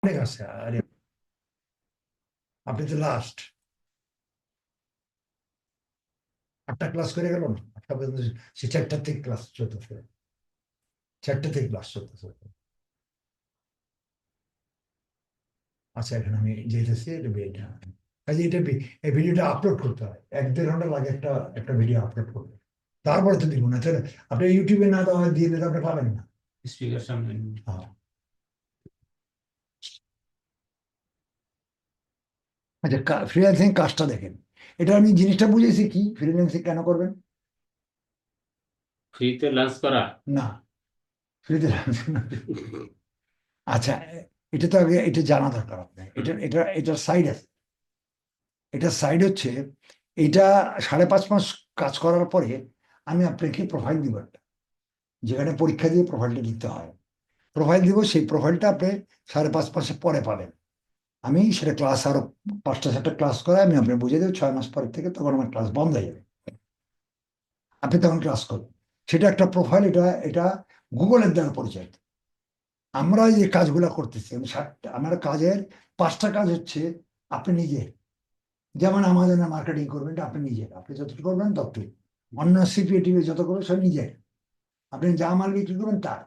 অনেক আছে। আরে আপনি তো লাস্ট 8টা ক্লাস করে গেল না, 8টা পর্যন্ত সে 4টার থেকে ক্লাস চলতেছে, 4টে থেকে ক্লাস চলতেছে। আচ্ছা এখন আমি যেতেছি, কাজে এই ভিডিওটা আপলোড করতে হয়, 1-1.5 ঘন্টা লাগে একটা একটা ভিডিও আপলোড করতে, তারপরে তো দিব না। তাহলে আপনি ইউটিউবে না দেওয়া দিয়ে দিলে আপনি পাবেন না। স্পিকার সামনে। হ্যাঁ। আচ্ছা ফ্রিল্যান্সিং কাজটা দেখেন, এটা আমি জিনিসটা বুঝেছি কি ফ্রিল্যান্সিং কেন করবেন। ফ্রিতে লাঞ্চ করা। না, ফ্রিতে আচ্ছা, এটা তো আগে এটা জানা দরকার আপনার, এটার সাইড আছে। এটার সাইড হচ্ছে, এটা 5.5 মাস কাজ করার পরে আমি আপনাকে প্রোফাইল দিব একটা, যেখানে পরীক্ষা দিয়ে প্রোফাইলটা দিতে হয়। প্রোফাইল দিব, সেই প্রোফাইলটা আপনি 5.5 মাসের পরে পাবেন। আমি সেটা ক্লাস আরো 5টা 7টা ক্লাস করে আমি আপনি বুঝিয়ে দেবো, 6 মাস পরের থেকে তখন আমার ক্লাস বন্ধ হয়ে যাবে, আপনি তখন ক্লাস করবেন। সেটা একটা প্রোফাইল, এটা এটা গুগলের দ্বারা পরিচালিত। আমরা যে কাজগুলো করতেছি, আমার কাজের 5টা কাজ হচ্ছে আপনি নিজে, যেমন আমাজনে মার্কেটিং করবেন, এটা আপনি নিজে, আপনি যতটুকু করবেন ততটুকু। অন্য সিপিএটিভি যত করবেন সব নিজের, আপনি যা মাল বিক্রি করবেন তার,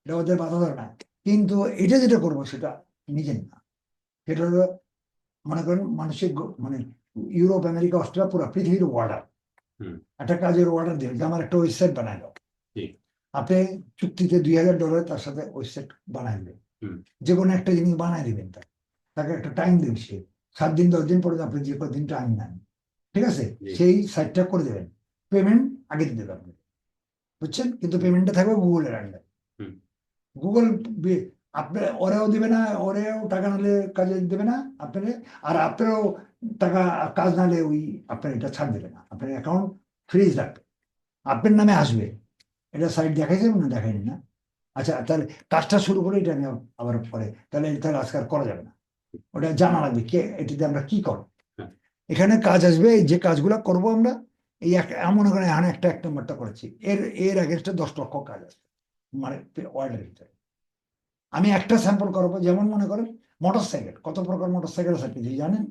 এটা ওদের বাধা ধরে না। কিন্তু এটা যেটা করবো সেটা নিজের না, সেটা হলো মনে করেন মানসিক মানে ইউরোপ আমেরিকা অস্ট্রেলিয়া পুরো পৃথিবীর অর্ডার, একটা কাজের অর্ডার দিলেন যে আমার একটা ওয়েবসাইট বানাই দাও, আপনি চুক্তিতে $2000 তার সাথে ওয়েবসাইট বানাই দেবেন, যে কোনো একটা জিনিস বানাই দিবেন, তাকে একটা টাইম দিন, সে 7 দিন 10 দিন পরে আপনি যে কদিন টাইম নেন, ঠিক আছে, সেই সাইটটা করে দেবেন, পেমেন্ট আগে দিতে দেবেন আপনি, বুঝছেন, কিন্তু পেমেন্টটা থাকবে গুগলের আন্ডারে। গুগল আপনি ওরেও দিবে না, ওরেও টাকা নালে কাজে দেবে না আপনি, আর আপনারও টাকা কাজ নালে ওই আপনার এটা ছাড় দেবে না, আপনার অ্যাকাউন্ট ফ্রিজ রাখবে, আপনার নামে আসবে। এটা সাইট দেখাইছে না, দেখায়নি না? আচ্ছা তাহলে কাজটা শুরু করে এটা আমি আবার পরে, তাহলে তাহলে আজকে আর করা যাবে না, ওটা জানা লাগবে কে এটাতে আমরা কি করব। এখানে কাজ আসবে, যে কাজগুলো করব আমরা, এই এমন করে এখানে একটা 1 নম্বরটা করেছি, এর আগেরটা 10 লক্ষ কাজ আসবে মানে ওয়ার্ল্ডের ভিতরে। আমি একটা স্যাম্পল করবো, যেমন মনে করেন মোটরসাইকেল, কত প্রকার মোটরসাইকেল আছে আপনি কি জানেন?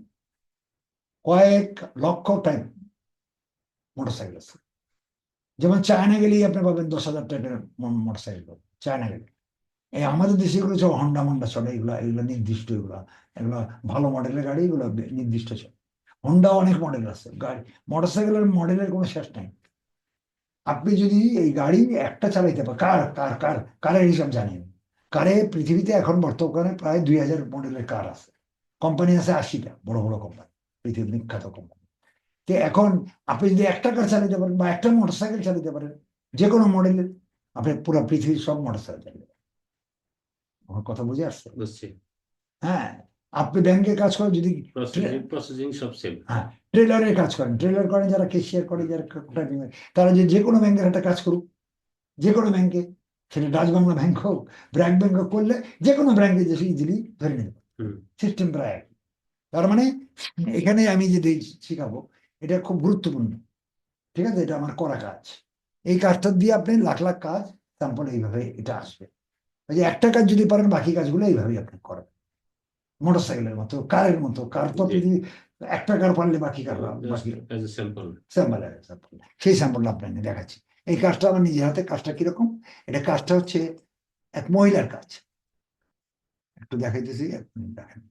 কয়েক লক্ষ টাইপ মোটরসাইকেল আছে। যেমন চায়না গেলেই আপনি পাবেন 10,000 টাইপের মোটরসাইকেল পাবেন চায়না গেলে। এই আমাদের দেশে এগুলো সব হন্ডা মন্ডা চলে, এগুলো নির্দিষ্ট, এগুলো ভালো মডেলের গাড়ি, এগুলো নির্দিষ্ট চলে। হন্ডা অনেক মডেল আছে গাড়ি, মোটরসাইকেলের মডেলের কোনো শেষ নাই। আপনি যদি এই গাড়ি একটা চালাইতে পারেন, কারের হিসাব জানেন, কারে পৃথিবীতে এখন বর্তমানে প্রায় 2000 মডেলের কার আছে, কোম্পানি আছে 80টা, বড় বড় কোম্পানি, পৃথিবীর বিখ্যাত কোম্পানি। তো এখন আপনি যদি একটা কার চালাতে পারেন বা একটা মোটরসাইকেল চালাতে পারেন, যে কোনো মডেলের, আপনি পুরো পৃথিবীর সব মোটরসাইকেল চালাতে পারেন। আমার কথা বুঝে আসছে? হ্যাঁ, আপনি ব্যাংকে কাজ করেন, যদি প্রসেসিং সব সেম। হ্যাঁ, ট্রেলারের কাজ করেন, ট্রেলার করেন যারা, কেশিয়ার করে যারা, তারা যে কোনো ব্যাংকের একটা কাজ করুক, যে কোনো ব্যাংকে, সেটা ডাচ বাংলা ব্যাংক হোক, ব্র্যাক ব্যাংক হোক, করলে যে কোনো ব্যাংকে যে ইজিলি ধরে নেবে, সিস্টেম প্রায় একই। তার মানে এখানে আমি যেটা শিখাবো এটা খুব গুরুত্বপূর্ণ, ঠিক আছে, এটা আমার করা কাজ। এই কাজটা দিয়ে আপনি লাখ লাখ কাজ স্যাম্পল এইভাবে এটা আসবে। ওই যে একটা কাজ যদি পারেন, বাকি কাজগুলো এইভাবেই আপনি করেন। মোটরসাইকেলের মতো, কারের মতো, কার তো পৃথিবী একটা কার পারলে বাকি কার, বাকি স্যাম্পল, সেই স্যাম্পলটা আপনাকে দেখাচ্ছি। এই কাজটা আমার নিজের হাতে, কাজটা কিরকম, এটা কাজটা হচ্ছে এক মহিলার কাজ, একটু দেখাইতেছি, 1 মিনিট দেখেন।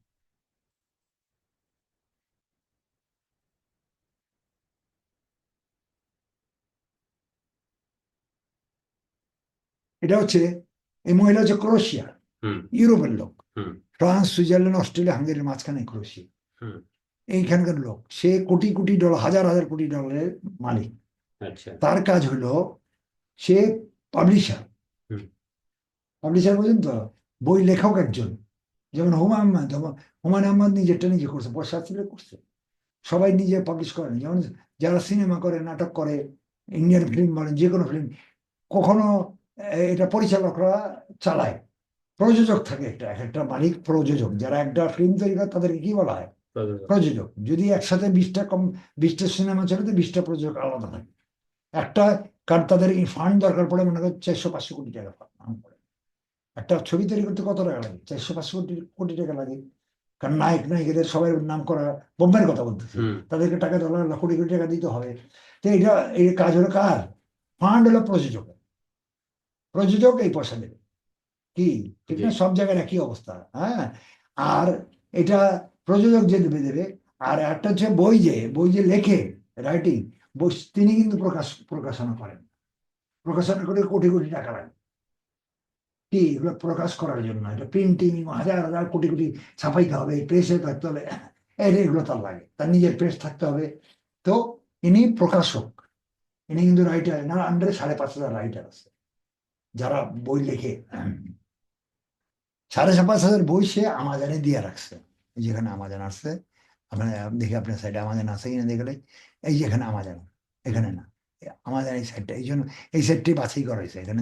এটা হচ্ছে, এই মহিলা হচ্ছে ক্রোয়েশিয়া, ইউরোপের লোক, ফ্রান্স সুইজারল্যান্ড অস্ট্রেলিয়া হাঙ্গেরির মাঝখানে ক্রোয়েশিয়া, এইখানকার লোক। সে কোটি কোটি ডলার, হাজার হাজার কোটি ডলারের মালিক। তার কাজ হলো, সে পাবলিশার, পাবলিশার বলছেন তো, বই লেখক একজন, যেমন হুমায়ুন আহমদ নিজেরটা নিজে করছে, পয়সা ছিল করছে, সবাই নিজে পাবলিশ করেন। যেমন যারা সিনেমা করে, নাটক করে, ইন্ডিয়ান ফিল্ম বলেন, যে কোনো ফিল্ম, কখনো এটা পরিচালকরা চালায়, প্রযোজক থাকে, একটা মালিক প্রযোজক, যারা একটা ফিল্ম তৈরি করে তাদেরকে কি বলা হয়? প্রযোজক। যদি একসাথে 20টা সিনেমা চলে, তো 20টা প্রযোজক আলাদা থাকে। একটা, কারণ তাদের ফান্ড দরকার পড়ে, মনে করেন 400-500 কোটি টাকা ফান্ড পড়ে, একটা ছবি তৈরি করতে কত টাকা লাগে? 400-500 কোটি কোটি টাকা লাগে। কারণ নায়ক নায়িকাদের সবাই নাম করা, বোম্বের কথা বলতেছি, হুম তাদেরকে টাকা ডলার লাখ কোটি কোটি টাকা দিতে হবে। তো এটা এই কাজ হলো কার? ফান্ড হলো প্রযোজক। প্রযোজক এই পয়সা দেবে, কি ঠিক জি না? সব জায়গায় একই অবস্থা, হ্যাঁ। আর এটা প্রযোজক যে দেবে দেবে। আর একটা হচ্ছে বই যে লেখে, রাইটিং, বই তিনি কিন্তু প্রকাশনা করেন। প্রকাশনা করে কোটি কোটি টাকা লাগে, কি এগুলো প্রকাশ করার জন্য। এটা প্রিন্টিং হাজার হাজার কোটি কোটি ছাপাইতে হবে, প্রেসে থাকতে হবে, এগুলো তার লাগে, তার নিজের প্রেস থাকতে হবে। তো ইনি প্রকাশক, ইনি কিন্তু রাইটার, এনার আন্ডারে 5,500 রাইটার আছে যারা বই লেখে। 5,500 বই সে আমাজনে দিয়ে রাখছে। এই যেখানে আমাজন আসছে, ওখানে দেখি আপনার সাইডে আমাজন আছে কিনা দেখলে, এই যেখানে আমাজন, এখানে না, আমাজন এই সাইডটা, এই জন্য এই সাইডটি বাছাই করা হয়েছে। এখানে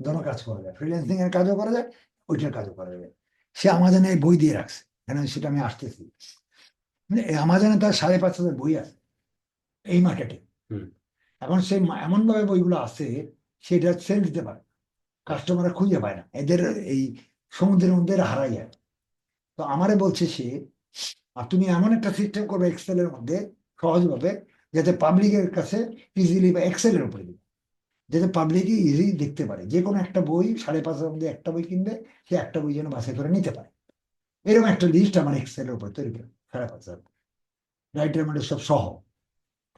দোনো কাজ করা যায়, ফ্রিল্যান্সিং এর কাজও করা যায়, ওইটার কাজও করা যায়। সে আমাজনে এই বই দিয়ে রাখছে, এখানে সেটা আমি আসতেছি। এই আমাজনে তার 5,500 বই আছে এই মার্কেটে। হুম এখন সে এমন ভাবে বইগুলো আছে, সেটা সেল দিতে পারে, কাস্টমাররা খুঁজে পায় না, এদের এই সমুদ্রের মধ্যে এরা হারাই যায়। তো আমারে বলছে সে, আর তুমি এমন একটা সিস্টেম করবে এক্সেলের মধ্যে সহজভাবে, যাতে পাবলিকের কাছে ইজিলি, বা এক্সেলের উপরে দিবে, যাতে পাবলিকই ইজি দেখতে পারে। যে কোনো একটা বই 5,500 মধ্যে একটা বই কিনবে, সে একটা বই যেন বাছাই করে নিতে পারে। এরকম একটা লিস্ট আমার এক্সেলের উপরে তৈরি করে 5,500 রাইটার মানে সব সহ।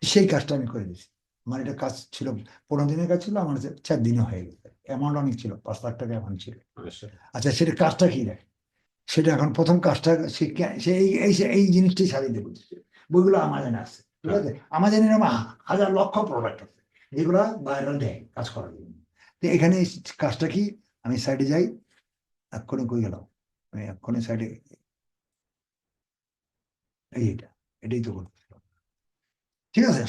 সেই কাজটা আমি করে দিয়েছি। আমার এটা কাজ ছিল 15 দিনের কাজ ছিল, আমার 4 দিনে হয়ে গেছে। অ্যামাউন্ট অনেক ছিল, 5 লাখ টাকা অ্যামাউন্ট ছিল। আচ্ছা আচ্ছা, সেটা কাজটা কি দেয়? সেটা এখন প্রথম কাজটা, সে সে এই জিনিসটি সাজিয়ে দেবে। বইগুলো আমাজনে আছে, ঠিক হ্যাঁ আছে? আমাজনে এরকম হাজার লক্ষ প্রোডাক্ট আছে, যেগুলো বাইরে দেয় কাজ করার জন্য। তো এখানে এই কাজটা কি, আমি সাইডে যাই, এক্ষুনি কই গেলাম, আমি এক্ষুনি সাইডে, এটাই তো করতেছিলাম, ঠিক আছে?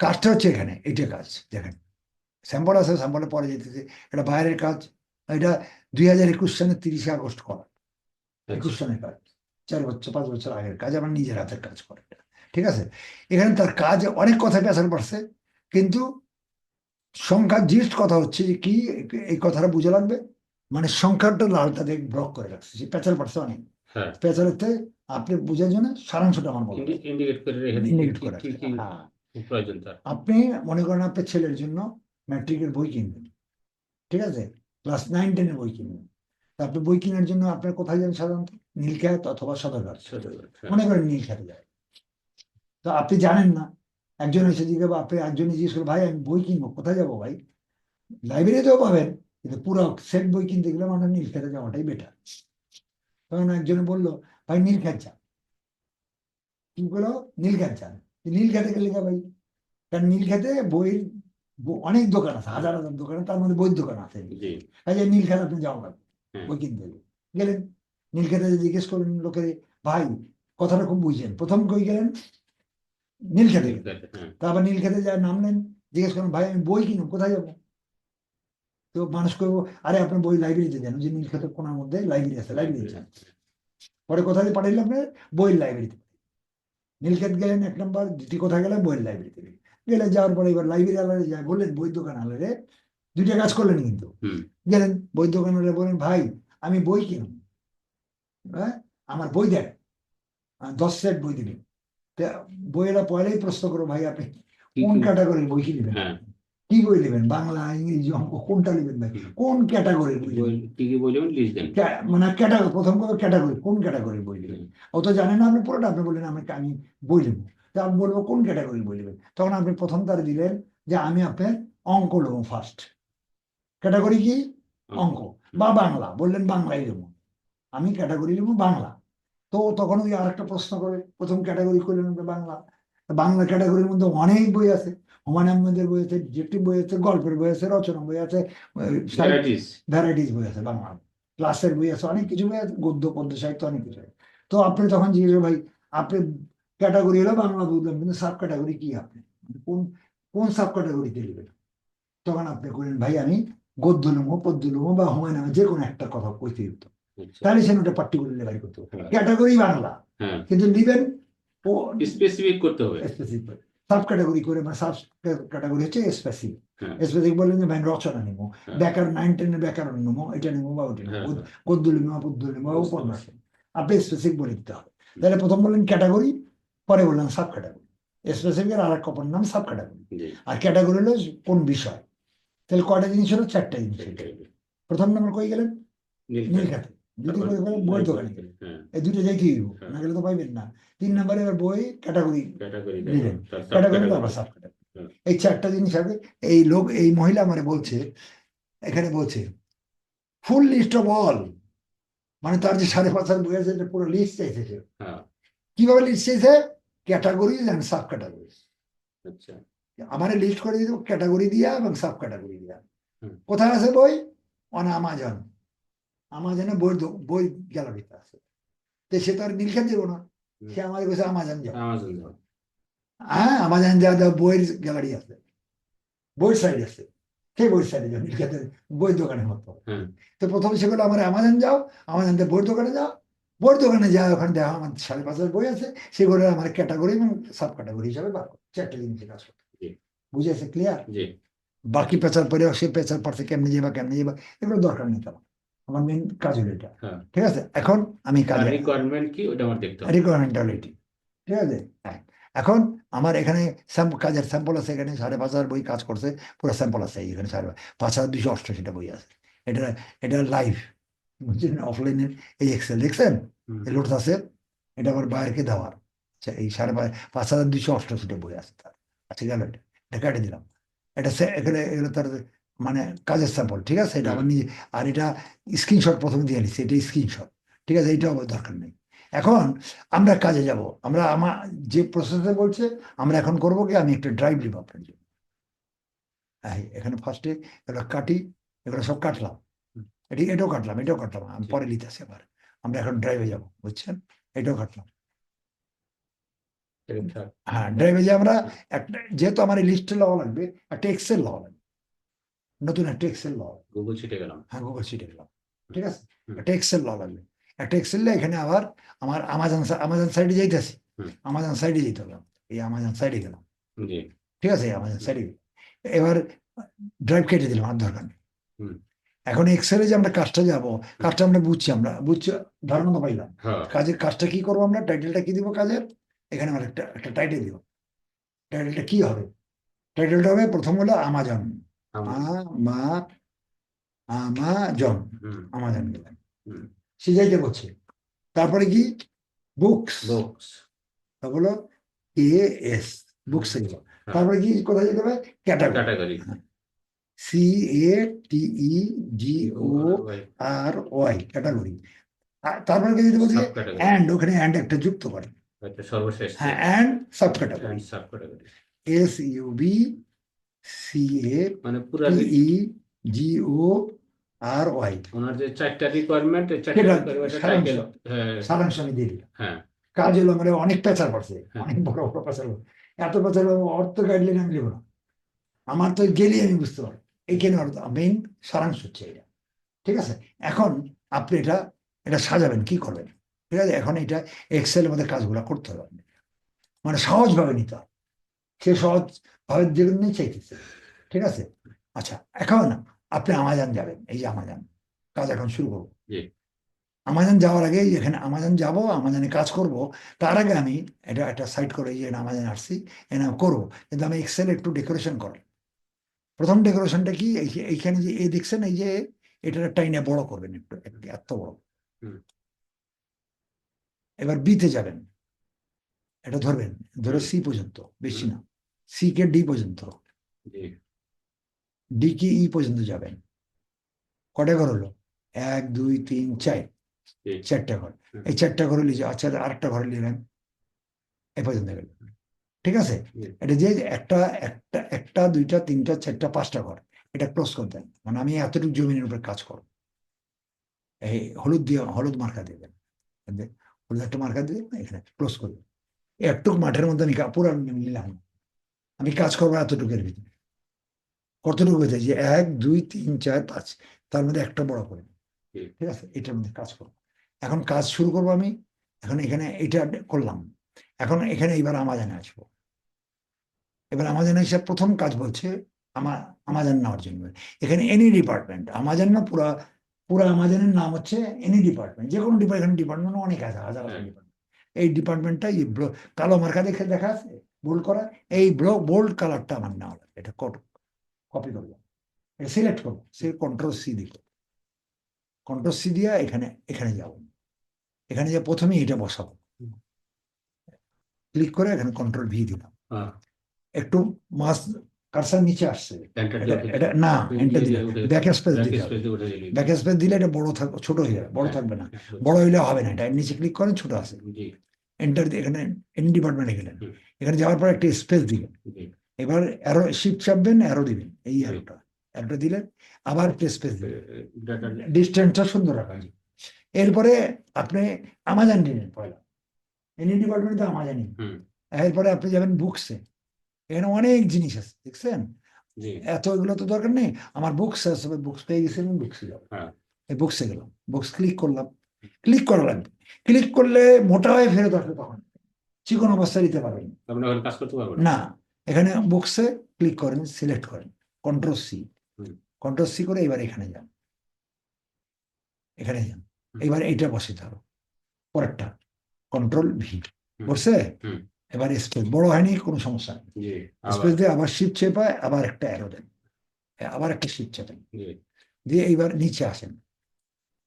কাজটা হচ্ছে এখানে, এটা কাজ দেখেন, স্যাম্পল আছে, স্যাম্পলের পরে যেতেছে। এটা বাইরের কাজ, এটা 2021 সালের 30শে আগস্ট করা, আচ্ছা 21 সালের কাজ, 4 বছর 5 বছর আগের কাজ, আমার নিজের হাতের কাজ করে এটা, ঠিক আছে? এখানে তার কাজ অনেক কথা পেছাল পড়ছে, কিন্তু সংখ্যা জিস্ট কথা হচ্ছে যে কি, এই কথাটা বুঝে লাগবে। মানে সংখ্যাটা লালটা দেখ ব্লক করে রাখছে, সে পেঁচাল পড়ছে অনেক। হ্যাঁ পেঁচালেতে আপনি বুঝার জন্য সারাংশটা আমার বলা, ইন্ডিকেট করে রেখে দিচ্ছি ইন্ডিকেট কি করে কি রাখছে, কি হ্যাঁ। প্রয়োজন তার আপনি মনে করেন আপনার ছেলের জন্য ম্যাট্রিকের বই কিনবেন, ঠিক আছে? ক্লাস 9-10 বই কিনবেন। তা আপনি বই কেনার জন্য আপনার কোথায় যান সাধারণত? নীলক্ষেত অথবা সদরঘাট। সদরঘাট, হ্যাঁ মনে করেন নীলক্ষেতে যায়, তো আপনি জানেন না, একজন এসে জিজ্ঞেস, আপনি একজনে জিজ্ঞেস করলো, ভাই আমি বই কিনবো, কোথায় যাবো ভাই? লাইব্রেরিতেও পাবেন, কিন্তু পুরো সেট বই কিনতে গেলে আমার নীলক্ষেতে যাওয়াটাই বেটার। তখন একজনে বললো, ভাই নীলক্ষেত যান। কি বলো? নীলক্ষেত যান। নীলক্ষেতে গেলে ভাই, কারণ নীলক্ষেতে বইয়ের অনেক দোকান আছে, হাজার হাজার দোকান, তার মধ্যে বইয়ের দোকান আছে। জি কাজে নীলক্ষেত আপনি যাওয়া লাগবে হ্যাঁ বই কিনতে গেলে। গেলেন নীলক্ষেতে, জিজ্ঞেস করলেন লোকে, ভাই কথাটা খুব বুঝছেন, প্রথম কই গেলেন? নীলক্ষেতে গেলেন। নীলক্ষেত, হ্যাঁ তারপর নীলক্ষেতে যা নামলেন, জিজ্ঞেস করলেন, ভাই আমি বই কিনবো, কোথায় যাবো? তো মানুষ করবো, আরে আপনার বই লাইব্রেরিতে যান, ওই যে নীলক্ষেতের কোনার মধ্যে লাইব্রেরি আছে, লাইব্রেরি যান। পরে কোথায় পাঠাইলে আপনার? বইয়ের লাইব্রেরিতে। নীলক্ষেত গেলেন 1 নম্বর, দ্বিতীয় কোথায় গেলেন? বইয়ের লাইব্রেরিতে গেলেন। যাওয়ার পরে এবার লাইব্রেরি আলাদা যায়, বললেন বই দোকান আলাদা, দুইটা কাজ করলেন কিন্তু। হুম গেলেন বই দোকান আলাদা, বললেন ভাই আমি বই কিনব, হ্যাঁ, আমার বই দেন, 10 সেট বই দিবেন। তা বইয়েরা পয়লাই প্রশ্ন করো, ভাই আপনি কি কোন কি ক্যাটাগরির বই কিনবেন? হ্যাঁ কি বই নেবেন, বাংলা ইংরেজি অঙ্ক কোনটা নেবেন ভাই? হুম। কোন ক্যাটাগরির বই বই নেবেন? কি কি বই নেবেন লিস্ট দেন মানে ক্যাটাগরি, প্রথম কথা ক্যাটাগরি, কোন ক্যাটাগরির বই নেবেন? হুম, ও তো জানেন না আপনি পুরোটা, আপনি বললেন আমি বই নেবো। তা আমি বলবো কোন ক্যাটাগরির বই নেবেন? তখন আপনি প্রথম তার দিলেন যে আমি আপনার অঙ্ক নেবো ফার্স্ট, ক্যাটাগরি কি? অঙ্ক অঙ্ক বা বাংলা, বললেন বাংলাই নেবো, আমি ক্যাটাগরি নেবো বাংলা। তো তখন ওই আরেকটা প্রশ্ন করে, প্রথম ক্যাটাগরি করলেন আমরা বাংলা। বাংলা ক্যাটাগরির মধ্যে অনেক বই আছে, হুমায়ুন আহমেদের বই আছে, ডিটেকটিভ বই আছে, গল্পের বই আছে, রচনা বই আছে, ভ্যারাইটিস ভ্যারাইটিস বই আছে, বাংলা ক্লাসের বই আছে, অনেক কিছু বই আছে, গদ্য পদ্য সাহিত্য অনেক কিছু আছে। তো আপনি তখন জিজ্ঞেস ভাই, আপনি ক্যাটাগরি হলো বাংলা বুঝলাম, কিন্তু সাব ক্যাটাগরি কি? আপনি কোন কোন সাব ক্যাটাগরিতে নেবেন? তখন আপনি করলেন, ভাই আমি গদ্য নেবো, পদ্য নেবো, বা হুমায়ুন আহমেদ, যে কোনো একটা কথা কইতে দিত। আচ্ছা তাহলে সে ওটা পার্টিকুলার লেভেল করতে হবে, হ্যাঁ ক্যাটাগরি বাংলা, হ্যাঁ কিন্তু নিবেন ও স্পেসিফিক করতে হবে স্পেসিফিক। সাব ক্যাটাগরি করে, মানে সাব ক্যাটাগরি হচ্ছে স্পেসিফিক। হ্যাঁ স্পেসিফিক বললেন যে ভাই রচনা নিবো, হ্যাঁ ব্যাকরণ 9-10 ব্যাকরণ নেবো, এটা নেবো বা ওটা নেবো, হ্যাঁ হ্যাঁ গদ্য নেবো বা পদ্য নেবো বা বুঝতে উপন্যাস পারছি। নেবো। আপনি স্পেসিফিক বলে দিতে হবে। তাহলে প্রথম বললেন ক্যাটাগরি, পরে বললেন সাব ক্যাটাগরি। স্পেসিফিকের আর এক অপর নাম সাব ক্যাটাগরি। জি আর ক্যাটাগরি হলো কোন বিষয়। তাহলে কয়টা জিনিস হলো? 4টা জিনিস হলো। সেটাই। প্রথম নাম্বার কই গেলেন? নীলক্ষেত, নীলখাতে। দ্বিতীয় তারপর করে গেলেন বইয়ের দোকানে গেলেন, হ্যাঁ এই দুটো যাইতেই হইব, হ্যাঁ না গেলে তো পাইবেন না। 3 নাম্বারে এবার বই ক্যাটাগরি ক্যাটাগরি দেখো, দিলেন, তার সাব ক্যাটাগরি ক্যাটাগরি। তারপর সাব ক্যাটাগরি। এই 4টা জিনিস আগে। এই লোক, এই মহিলা আমারে বলছে, এখানে বলছে ফুল লিস্ট অফ অল, মানে তার যে 5.5 বই আছে এটা পুরো লিস্ট চাইছে সে। হ্যাঁ কিভাবে লিস্ট চাইছে? Categories and sub categories. আচ্ছা আমার লিস্ট করে দিত ক্যাটাগরি দিয়া এবং সাব ক্যাটাগরি দিয়া। হুম কোথায় আছে বই? On Amazon. আমাজনে বই বই গ্যালারিতে আছে। তো সে তো আর নীলখাত দেবো না, হুম সে আমাদের কাছে আমাজন যাও। আমাজন যাও। হ্যাঁ, আমাজন যা যা বইয়ের গ্যালারি আছে, বইয়ের সাইড আছে, সেই বইয়ের সাইডে যাও, নীলখাতের বইয়ের দোকানের মতো। হ্যাঁ তো প্রথমে সেগুলো আমার আমাজন যাও, আমাজন থেকে বইয়ের দোকানে যাও, বইয়ের দোকানে যাও, ওখানে দেখো আমার 5.5 বই আছে, সেগুলো আমার ক্যাটাগরি এবং সাব ক্যাটাগরি হিসাবে বার করো। 4টা জিনিসের কাজ করতে। জি বুঝেছে? ক্লিয়ার? জি বাকি পেঁচার পরে সে পেঁচার পর থেকে কেমনি যাবা এগুলো দরকার নেই তোমার। আমার মেন কাজ হলো এটা। হ্যাঁ। ঠিক আছে, এখন আমি তার কাজে রিকোয়ারমেন্ট কি ওটা আমার দেখতে হবে। রিকোয়ারমেন্টালিটি। ঠিক আছে, হ্যাঁ। এখন আমার এখানে কাজের স্যাম্পল আছে, এখানে 5.5 বই কাজ করছে, পুরো স্যাম্পল আছে এখানে 5,288টা বই আছে। এটা এটা লাইভ, বুঝছেন? অফলাইনের এই এক্সেল দেখছেন, হুম এই লোড আছে, এটা আবার বাইরেকে দেওয়ার। আচ্ছা, এই 5,288টা বই আছে তার। আচ্ছা, গেল এটা, এটা কেটে দিলাম। এটা এখানে এগুলো তার মানে কাজের স্যাম্পল। ঠিক আছে, এটা হুম আবার নিজে। আর এটা স্ক্রিনশট প্রথমে দিয়ে নিচ্ছি, এটা স্ক্রিনশট। ঠিক আছে, এইটাও আমার দরকার নেই। এখন আমরা কাজে যাব। আমরা আমার যে প্রসেসে বলছে, আমরা এখন করবো কি, আমি একটা ড্রাইভ নিব আপনার জন্য। হ্যাঁ, এখানে ফার্স্টে এগুলো কাটি, এগুলো সব কাটলাম, হুম, এটাও কাটলাম, এটাও কাটলাম, আমি জি পরে লিখতেছি আবার। আমরা এখন ড্রাইভে যাব, বুঝছেন? এটাও কাটলাম। ঠিকঠাক। হ্যাঁ, ড্রাইভে যে আমরা একটা, যেহেতু আমার এই লিস্টে লওয়া লাগবে, একটা এক্সেল লওয়া লাগবে, নতুন একটা এক্সেল লওয়া লাগবে। গুগল শিটে গেলাম। হ্যাঁ, গুগল শিটে গেলাম। ঠিক আছে, হুম একটা এক্সেল লওয়া লাগবে। একটা এক্সেল এখানে আবার আমার আমাজন সাইডে যাইতেছি, হুম আমাজন সাইডে যেতে হবে। এই আমাজন সাইডে গেলাম। জি ঠিক আছে, আমাজন সাইডে গেলাম। এবার ড্রাইভ কেটে দিলাম, আর দরকার নেই। হুম এখন এক্সেলে যে আমরা কাজটা যাবো, কাজটা আমরা বুঝছি, ধারণা তো পাইলাম। হ্যাঁ কাজের কাজটা কি করবো, আমরা টাইটেলটা কি দিব কাজের? এখানে আমার একটা একটা টাইটেল দিব। টাইটেলটা কি হবে? টাইটেলটা হবে, প্রথম হলো আমাজন। আমার আমা আমাজন, হুম আমাজন গেলাম, হুম সে যাইতে বলছে। তারপরে কি? বুকস। বক্স তা বলো এস, বুকস এ গেল। হ্যাঁ তারপরে কি, কোথায় যেতে হবে? Category. Category CATEGO Y RY, category. তারপরে কি যেতে বলছে? Sub category. অ্যান্ড, ওখানে অ্যান্ড একটা যুক্ত করে। এটা সর্বশেষ হ্যাঁ, and sub category. And sub category. মানে পুরা SUBCATEGORY। ওনার যে 4টা রিকোয়ারমেন্ট, এই 4টা সেটা রিকোয়ারমেন্টের সারাংশ, টাইটেল। হ্যাঁ সারাংশ আমি দিয়ে দিলাম। হ্যাঁ কাজ হলো মানে অনেক পেঁচার পড়ছে, হ্যাঁ অনেক বড় বড় পেঁচার। এত পেঁচার অর্থ গাইডলাইন আমি দেবো না, আমার তো গেলেই আমি বুঝতে পারবো। এইখানে মেইন সারাংশ হচ্ছে এটা। ঠিক আছে, এখন আপনি এটা এটা সাজাবেন, কি করবেন? ঠিক আছে, এখন এটা এক্সেলের মধ্যে কাজগুলো করতে হবে আপনি। মানে সহজভাবে নিতে হবে, সে সহজ ভাবে যেগুলো নিয়ে চাইতেছে। ঠিক আছে, আচ্ছা, এখন আপনি আমাজন যাবেন, এই যে আমাজন, কাজ এখন শুরু করবো। জি আমাজন যাওয়ার আগে এখানে আমাজন যাব, আমাজনে কাজ করব, তার আগে আমি এটা একটা সাইড করে যে আমাজন আসছি, এনে করবো। কিন্তু আমি এক্সেল একটু ডেকোরেশন করি। প্রথম ডেকোরেশনটা কি, এইখানে যে এই দেখছেন, এই যে এটা টাইনে বড় করবেন একটু, এত বড়। হুম এবার বিতে যাবেন, এটা ধরবেন, ধরে হুম সি পর্যন্ত, বেশি হুম না, সি কে ডি পর্যন্ত, জি ডি কে ই পর্যন্ত যাবেন। কটা ঘর হলো? 1 2 3 4, জি 4টা ঘর। হুম এই 4টা ঘরে লিখে, আচ্ছা, আরেকটা ঘরে নিলেন, এ পর্যন্ত গেল। ঠিক আছে, জি এটা যে একটা একটা একটা 2টা 3টা 4টা 5টা ঘর, এটা ক্লোজ করে দেন। মানে আমি এতটুকু জমিনের উপরে কাজ করব, এই হলুদ দিয়ে, হলুদ মার্কা দিয়ে দেন, হলুদ একটা মার্কা দিয়ে এখানে ক্লোজ করে দেন। একটু মাঠের মধ্যে আমি পুরো নিলাম, আমি কাজ করবো এতটুকুর ভিতরে। কতটুকু হয়েছে? যে 1 2 3 4 5, তার মধ্যে একটা বড় করে। জি ঠিক আছে, এটার মধ্যে কাজ করবো। এখন কাজ শুরু করবো আমি। এখন এখানে এটা করলাম, এখন এখানে এইবার আমাজনে আসবো। এবার আমাজন হিসাব প্রথম কাজ বলছে আমার আমাজন নেওয়ার জন্য। এখানে এনি ডিপার্টমেন্ট, আমাজন না, পুরা পুরা আমাজনের নাম হচ্ছে এনি ডিপার্টমেন্ট, যে কোনো ডিপার্টমেন্ট অনেক আছে, হাজার হাজার হ্যাঁ। ডিপার্টমেন্ট। এই ডিপার্টমেন্টটা কালো মার্কা দেখে দেখা আছে বোল্ড করা, এই বোল্ড কালারটা আমার নেওয়া লাগবে। এটা কপি করবো, এটা সিলেক্ট করবো, সে কন্ট্রোল সি দিব, কন্ট্রোল সি দিয়ে এখানে যাব, এখানে যে প্রথমে এটা বসাবো, ক্লিক করে এখানে কন্ট্রোল ভি দিলাম, হ্যাঁ, একটু মাস কারসার নিচে আসছে, enter এটা দিয়ে এটা না এন্টার দিলে উঠে ব্যাক স্পেস back দিতে space হবে, দিয়ে উঠে দিলি। ব্যাক স্পেস দিলে এটা বড় থাকবে, ছোট হয়ে যাবে, বড় হ্যাঁ, থাকবে না, হ্যাঁ, বড় হইলে হবে না, এটা নিচে ক্লিক করেন, ছোট আছে, জি, এন্টার দিয়ে এখানে এন ডিপার্টমেন্টে গেলেন, হুম। এখানে যাওয়ার পর একটা স্পেস দিবেন, জি, এবার অ্যারো শিফট চাপবেন, অ্যারো দিবেন, এই জি। অ্যারোটা দিলেন, আবার একটা স্পেস দিবেন, data ডিস্টেন্সটা সুন্দর রাখা যায়। এরপরে আপনি আমাজন দিলেন পয়লা, এনি ডিপার্টমেন্টে আমাজনই, হুম, এরপরে আপনি যাবেন বুকসে, এখানে অনেক জিনিস আছে দেখছেন, জি, এত এগুলো তো দরকার নেই, আমার বুকস আছে, বুকস পেয়ে গেছি, আমি বুকসে যাবো, হ্যাঁ, এই বুকসে গেলাম, বুকস ক্লিক করলাম, ক্লিক করা লাগবে, ক্লিক করলে মোটা হয়ে ফেরত আসবে, তখন চিকন অবস্থায় দিতে পারবেন আপনি ওখানে কাজ করতে পারবেন না। এখানে বুকসে ক্লিক করেন, সিলেক্ট করেন, কন্ট্রোল সি, হুম। কন্ট্রোল সি করে এবার এখানে যান, এখানে যান, হুম। এবার এইটা বসিতে হবে, পরেরটা কন্ট্রোল ভি, হুম। বসছে, হুম। এবার স্পেস বড় হয়নি, কোনো সমস্যা নেই, জি, স্পেস আবার দিয়ে আবার শিফট চেপায়, আবার একটা অ্যারো দেন, আবার একটা শিফট চেপেন, জি, দিয়ে এইবার নিচে আসেন।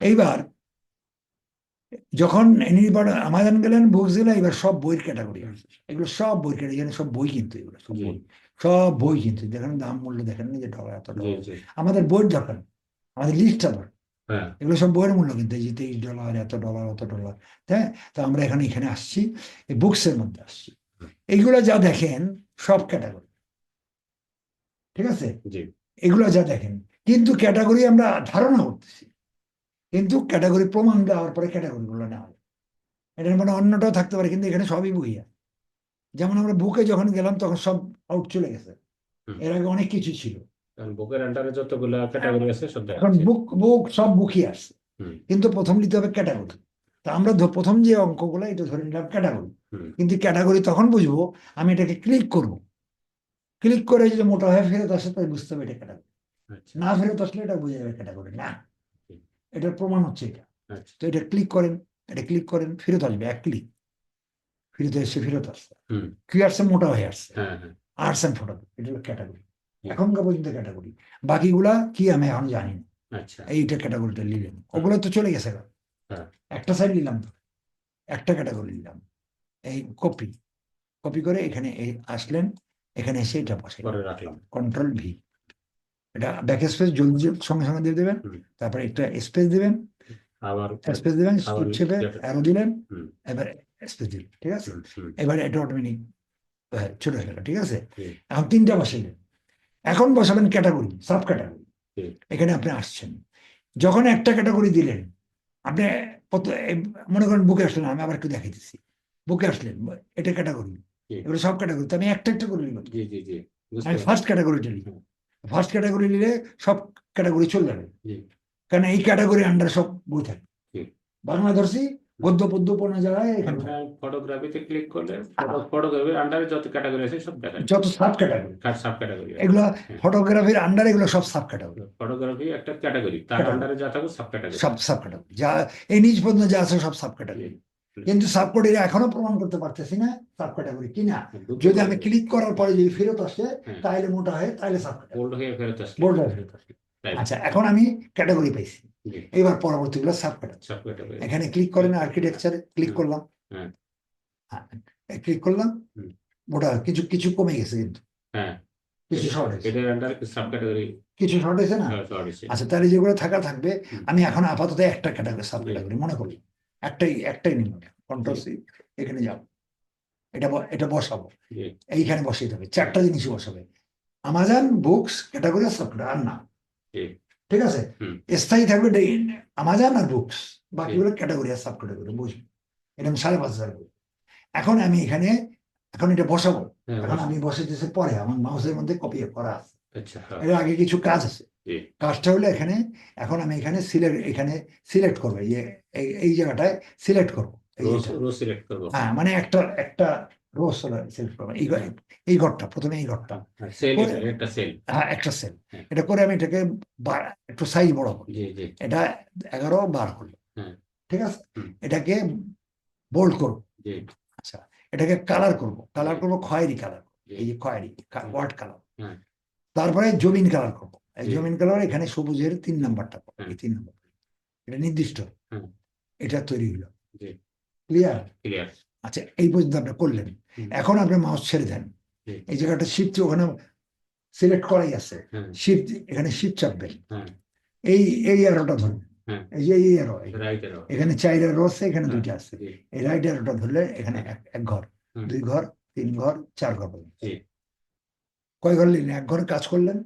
এইবার যখন আমাজন গেলেন, বুকস গেলেন, এবার সব বইয়ের ক্যাটাগরি আসছে, এগুলো সব বই ক্যাটাগরি, এখানে সব বই কিন্তু, এগুলো সব জি, বই, সব বই কিন্তু, দেখেন দাম মূল্য দেখেন না, যে ডলার এত জি, ডলার, জি, আমাদের বইয়ের দরকার নেই, আমাদের লিস্টটা দরকার, হ্যাঁ, এগুলো সব বইয়ের মূল্য কিন্তু, এই যে $23, এত ডলার, অত ডলার, হ্যাঁ। তো আমরা এখানে আসছি, এই বুকসের মধ্যে আসছি, এইগুলো যা দেখেন সব ক্যাটাগরি, ঠিক আছে, জি, এগুলো যা দেখেন, কিন্তু ক্যাটাগরি আমরা ধারণা করতেছি, কিন্তু ক্যাটাগরি প্রমাণ দেওয়ার পরে ক্যাটাগরি গুলো নেওয়া হয়, এটার মানে অন্যটাও থাকতে পারে, কিন্তু এখানে সবই বই আছে। যেমন আমরা বুকে যখন গেলাম তখন সব আউট চলে গেছে, হুম। এর আগে অনেক কিছু ছিল, কারণ বুকের আন্ডারে যতগুলো ক্যাটাগরি আছে সব দেখা এখন যাচ্ছে। বুক সব বুকই আসছে, হুম, কিন্তু প্রথম নিতে হবে ক্যাটাগরি। তা আমরা প্রথম যে অঙ্কগুলো এটা ধরে নিলাম ক্যাটাগরি, হুম, কিন্তু ক্যাটাগরি তখন বুঝবো আমি এটাকে ক্লিক করব, ক্লিক করে যদি মোটা হয়ে ফেরত আসে তাই বুঝতে হবে এটা ক্যাটাগরি, আচ্ছা, না ফেরত আসলে এটা বুঝে যাবে ক্যাটাগরি না, জি, এটার প্রমাণ হচ্ছে এটা। আচ্ছা, তো এটা ক্লিক করেন, এটা ক্লিক করেন, ফেরত আসবে, এক ক্লিক ফেরত এসে ফেরত আসছে, হুম, কি আসছে, মোটা হয়ে আসছে, হ্যাঁ, হ্যাঁ, আর্টস অ্যান্ড ফটোগ্রাফি, এটা হলো ক্যাটাগরি, জি, এখনকার পর্যন্ত ক্যাটাগরি, বাকিগুলা কি আমি এখন জানি না, আচ্ছা, এইটা ক্যাটাগরিটা নিলেন, ওগুলো তো চলে গেছে গা। হ্যাঁ, একটা সাইড নিলাম তো, একটা ক্যাটাগরি নিলাম, এই কপি, কপি করে এখানে আসলেন, এখানে এসে এটা বসে পরে রাখলাম, কন্ট্রোল ভি, এটা ব্যাক স্পেস জলদি সঙ্গে সঙ্গে দিয়ে দেবেন, হুম, তারপরে একটা স্পেস দিবেন, আবার স্পেস দিবেন, আবার চেপে অ্যারো দিলেন, হুম, এবার স্পেস দিলেন, ঠিক আছে, হুম, হুম, এবার এটা অটোমেটিক ছোট হয়ে গেল, ঠিক আছে। জি, এখন তিনটা বসাইলেন, এখন বসাবেন ক্যাটাগরি, সাব ক্যাটাগরি, জি, এখানে আপনি আসছেন, যখন একটা ক্যাটাগরি দিলেন, আপনি মনে করেন বুকে আসলেন, আমি আবার একটু দেখাইতেছি, বুকে আসলেন, এটা ক্যাটাগরি, জি, এগুলো সব ক্যাটাগরি, তো আমি একটা একটা করে নিলাম, জি, জি, জি, বুঝতে আমি পারছি, ফার্স্ট ক্যাটাগরিটা নিই, হুম, ফার্স্ট ক্যাটাগরি নিলে সব ক্যাটাগরি চলে যাবে, জি, কারণ এই ক্যাটাগরি আন্ডার সব বই থাকে, জি। বাংলা ধরছি, গদ্য পদ্য পণ্য জায়গায় এখানে আমরা ফটোগ্রাফিতে ক্লিক করলে ফটোগ্রাফির আন্ডারে যত ক্যাটাগরি আছে সব দেখা যত সাব ক্যাটাগরি, সাব ক্যাটাগরি আছে। এগুলো হ্যাঁ, ফটোগ্রাফির আন্ডার, এগুলো সব সাব ক্যাটাগরি, ফটোগ্রাফি একটা ক্যাটাগরি, তার আন্ডারে যা থাকবে সাব ক্যাটাগরি। সব সাব ক্যাটাগরি, যা এই নিজ পর্যন্ত যা আছে সব সাব ক্যাটাগরি, কিন্তু সাব ক্যাটাগরি এখনো প্রমাণ করতে পারতেছি না সাব ক্যাটাগরি কিনা, যদি আমি ক্লিক করার পরে যদি ফেরত আসে হ্যাঁ, তাহলে মোটা হয়, তাহলে সাব ক্যাটাগরি, বোল্ড হয়ে ফেরত আসলে বোল্ড হয়ে ফেরত আসে। তাই, আচ্ছা, এখন আমি ক্যাটাগরি পাইছি, জি, এবার পরবর্তীগুলো সাব ক্যাটাগরি, সাব ক্যাটাগরি, এখানে ক্লিক করেন, আর্কিটেকচারে ক্লিক হুম, করলাম, হ্যাঁ, হ্যাঁ, ক্লিক করলাম, হুম, ওটা কিছু কিছু কমে গেছে, কিন্তু হ্যাঁ, কিছু শর্ট হয়েছে, এটার আন্ডারে সাব ক্যাটাগরি কিছু শর্ট হয়েছে না। শর্ট আছে। আচ্ছা, তাহলে যেগুলো থাকা থাকবে, হুম, আমি এখন আপাতত একটা ক্যাটাগরি সাব জি, ক্যাটাগরি মনে করি, একটাই নিব, কন্ট্রোল সি, এখানে যাবো, এটা বসাবো, জি, এইখানে বসিয়ে দেবে, চারটা জিনিসই বসাবে, Amazon, books, category, sub category, আর না, জি, ঠিক আছে, হুম, স্থায়ী থাকবে আমাজন আর বুকস, জি, বাকিগুলো ক্যাটাগরি আর সাব ক্যাটাগরি, বুঝবে, এটা আমি 5,500 বই। এখন আমি এখন এটা বসাবো, হ্যাঁ, এখন আমি বসাইতেছি, পরে আমার মাউসের মধ্যে কপি করা আছে, আচ্ছা, হ্যাঁ, এর আগে কিছু কাজ আছে, জি, কাজটা হলো এখন আমি এখানে সিলেক্ট করবো, এই জায়গাটায় সিলেক্ট করবো, এই রো যেটা, রো সিলেক্ট করবো, হ্যাঁ, মানে একটা রোজ সিলেক্ট করবো এই ঘরটা, প্রথমে এই ঘরটা, সেল করে- একটা সেল। হ্যাঁ একটা সেল, হ্যাঁ। এটা করে আমি এটাকে একটু সাইজ বড় করি, জি জি। এটা 11 12 করলো, হ্যাঁ। ঠিক আছে, হুম। এটাকে বোল্ড করবো, জি আচ্ছা, এটাকে কালার করবো, কালার জি। করবো খয়েরি কালার, জি। এই যে খয়েরি ওয়াট কালার, হ্যাঁ। তারপরে জমিন কালার করবো, এই জি। জমিন কালার এখানে সবুজের 3 নাম্বারটা করবো, হ্যাঁ। এই 3 নাম্বার, এটা নির্দিষ্ট, হ্যাঁ। এটা তৈরি হলো, জি। ক্লিয়ার? ক্লিয়ার। আচ্ছা, এই পর্যন্ত আপনি করলেন, হুম। এখন আপনি মাউস ছেড়ে দেন, জি। এই জায়গাটা শিফট ওখানে সিলেক্ট করাই আছে, হ্যাঁ। শিফট এখানে শিফট চাপবেন, হ্যাঁ। এই অ্যারোটা ধরবেন, হ্যাঁ। এই যে এই অ্যারো, রাইট এরো। এখানে 4 অ্যারো আছে, এখানে হ্যাঁ। 2টা আছে, জি। এই রাইট অ্যারোটা ধরলে এখানে এক ঘর, হুম। 2 ঘর, 3 ঘর, 4 ঘর পর্যন্ত। জি। কয় ঘর নিলেন? 1 ঘর কাজ করলেন,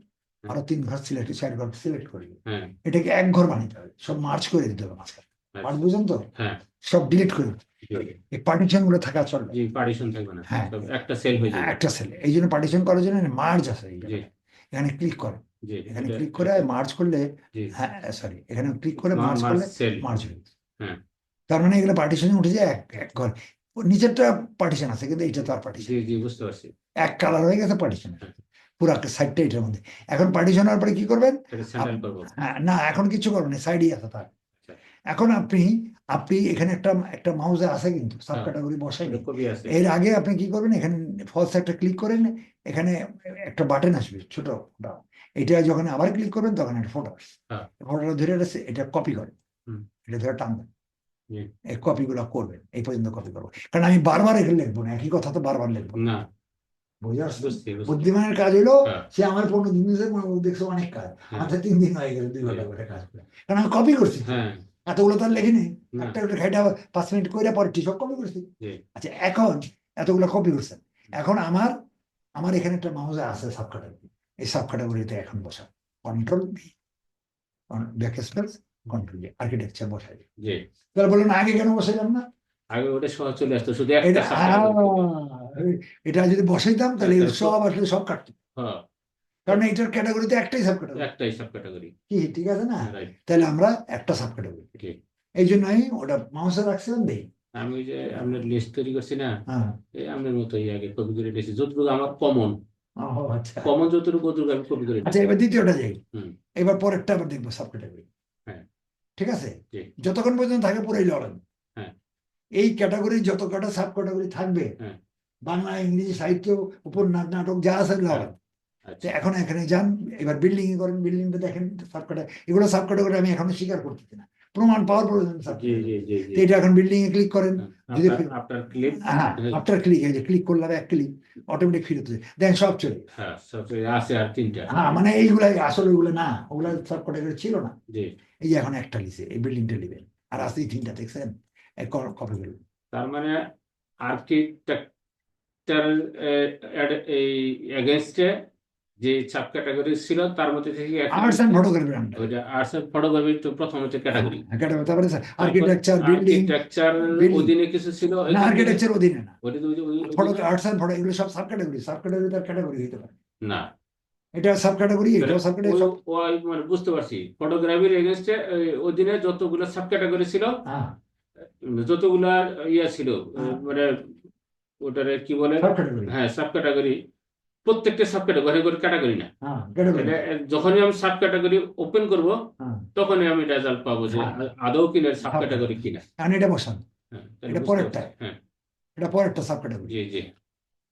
হুম। আরো 3 ঘর সিলেক্ট, 4 ঘর সিলেক্ট করলেন, হ্যাঁ। এটাকে 1 ঘর বানাতে হবে, সব মার্চ করে দিতে হবে মাঝখানে, পার্ট বুঝেন তো, হ্যাঁ। সব ডিলিট করে দিতে হবে। জি। এই পার্টিশন গুলো থাকা চলবে, জি, পার্টিশন থাকবে না, হ্যাঁ। সব একটা সেল হয়ে যাবে। একটা সেল, এই জন্য পার্টিশন করার জন্য মার্জ আছে এই জি। জায়গায়। এখানে ক্লিক করেন, জি। এখানে এটা ক্লিক করে মার্জ করলে, জি। হ্যাঁ সরি, এখানে ক্লিক করে মার্জ মার্জ করলে সেল। মার্জ হয়ে গেছে। হ্যাঁ। তার মানে এগুলো পার্টিশনে উঠে যায়, এক ঘর, নিচেরটা পার্টিশন আছে কিন্তু এটা তো আর পার্টিশন, জি জি, বুঝতে পারছি। এক কালার হয়ে গেছে পার্টিশন, হ্যাঁ। পুরো একটা সাইডটা এটার মধ্যে। এখন পার্টিশন হওয়ার পরে কি করবেন? এটা সেন্ট্রাল করবো। হ্যাঁ, না এখন কিছু করবেন না, সাইডেই আছে তার। আচ্ছা। এখন আপনি আপনি এখানে একটা মাউসে আছে কিন্তু সাব হ্যাঁ। ক্যাটাগরি বসাই, এটা কপি আছে। এর আগে আপনি কি করবেন? এখানে ফলস একটা ক্লিক করেন, এখানে একটা বাটন আসবে ছোট ফোটা, এটা যখন আবার ক্লিক করবেন তখন একটা ফটো আসবে, হ্যাঁ। ফটোটা ধরে এটা কপি করেন, হুম। এটা ধরে টানবেন, জি। এই কপিগুলো করবেন, এই পর্যন্ত কপি করবো, কারণ আমি বারবার এখানে লিখবো না, একই কথা তো বারবার লিখবো না, না, বুঝে আসছে? বুঝছি বুঝছি। বুদ্ধিমানের কাজ হলো, হ্যাঁ। সে আমার 15 দিন দেখছে অনেক কাজ, হ্যাঁ। আচ্ছা 3 দিন হয়ে গেল 2 ঘন্টা করে কাজ করে, কারণ আমি কপি করছি তো। হ্যাঁ। এতগুলো তো আর লেখিনি, না। একটা একটা খাইটা 5 মিনিট করে পরে সব কপি করছি। জি। আচ্ছা, এখন এতগুলো কপি করছেন, এখন আমার এখানে একটা মাউসে আছে সাব ক্যাটাগরি, এই সাব ক্যাটাগরিতে এখন বসা, control B, backspace, control B, architecture বসাই। জি। তাহলে বলুন আগে কেন বসাইলাম না? আগে ওটা সহজ চলে আসতো, শুধু এটা একটা সাবটাইটেল। এটা যদি বসাইতাম তাহলে একটা সব আসলে সব কাটতো, হ্যাঁ, কারণ এটার ক্যাটাগরিতে একটাই সাব ক্যাটাগরি, একটাই সাব ক্যাটাগরি। কি ঠিক আছে না? রাইট। তাহলে আমরা একটা সাব ক্যাটাগরি, জি। এই জন্য আমি ওটা মাউসে রাখছিলাম দেই। আমি যে আপনার লিস্ট তৈরি করছি না, হ্যাঁ, এই আপনার মতোই আগে কপি করে নিয়েছি, যতটুকু আমার কমন ও আচ্ছা, যতটুকু আমি কপি করে আচ্ছা নিয়েছি। এবার দ্বিতীয়টা যাই, হুম। এবার পরেরটা আবার দেখবো সাব ক্যাটাগরি, হ্যাঁ। ঠিক আছে? জি। যতক্ষণ পর্যন্ত থাকে পুরাই লড়েন, হ্যাঁ। এই ক্যাটাগরি যত কটা সাব ক্যাটাগরি থাকবে, হ্যাঁ। বাংলা ইংরেজি সাহিত্য উপন্যাস নাটক যা আছে লড়েন। তো আচ্ছা। এখন এখানে যান, এবার বিল্ডিং এ করেন, বিল্ডিংটা দেখেন সাব ক্যাটাগরি, এগুলো সাব ক্যাটাগরি আমি এখনো স্বীকার করতেছি না, প্রমাণ পাওয়ার প্রয়োজন সাব জি জি জি জি। তো এটা এখন বিল্ডিং এ ক্লিক করেন, যদি আপনার ক্লিপ। হ্যাঁ আফটার ক্লিক, এই যে ক্লিক করলাম এক ক্লিক, অটোমেটিক ফিরত দেন সব চলে। হ্যাঁ, সব আছে আর 3টা। হ্যাঁ মানে এইগুলাই আসলে ওগুলো না, ওগুলা সব ক্যাটাগরি ছিল না, জি। এই যে এখন একটা লিখছে, এই বিল্ডিংটা নেবেন, আর আছে এই 3টা দেখছেন, কপি করবেন। তার মানে আর্কিটেকচার এই এগেনস্টে যে সাব ক্যাটাগরি ছিল তার মধ্যে থেকে আর্টস অ্যান্ড ফটোগ্রাফি আন্ডার, ওইটা আর্টস এন্ড ফটোগ্রাফি তো প্রথম হচ্ছে ক্যাটাগরি। তারপরে আর্কিটেকচার, বিল্ডিং, আর্কিটেকচার অধীনে কিছু ছিল, না আর্কিটেকচার অধীনে না, ফটো অধীনে আর্টস অ্যান্ড ফটো এগুলো সব সাব ক্যাটাগরি, সাব ক্যাটাগরি তার ক্যাটাগরি হতে পারে, না। এটা সাব ক্যাটাগরি, এটাও সাব ক্যাটাগরি, সব মানে বুঝতে পারছি, ফটোগ্রাফির এগেনস্টে অধীনে যতগুলো সাব ক্যাটাগরি ছিল, হ্যাঁ যতগুলা ইয়া ছিল, হ্যাঁ মানে ওটারে কি বলে, সাব ক্যাটাগরি, হ্যাঁ সাব ক্যাটাগরি, প্রত্যেকটা সাব ক্যাটাগরি ক্যাটাগরি না। হ্যাঁ ক্যাটাগরি, যখনই আমি সাব ক্যাটাগরি ওপেন করব হ্যাঁ তখনই আমি রেজাল্ট পাবো যে হ্যাঁ। আদৌ কিনা সাব ক্যাটাগরি কিনা। এখন এটা বসান, হ্যাঁ, তাহলে এটা বুঝতে পরেরটা, পারছি। হ্যাঁ। এটা পরেরটা সাব ক্যাটাগরি, জি জি,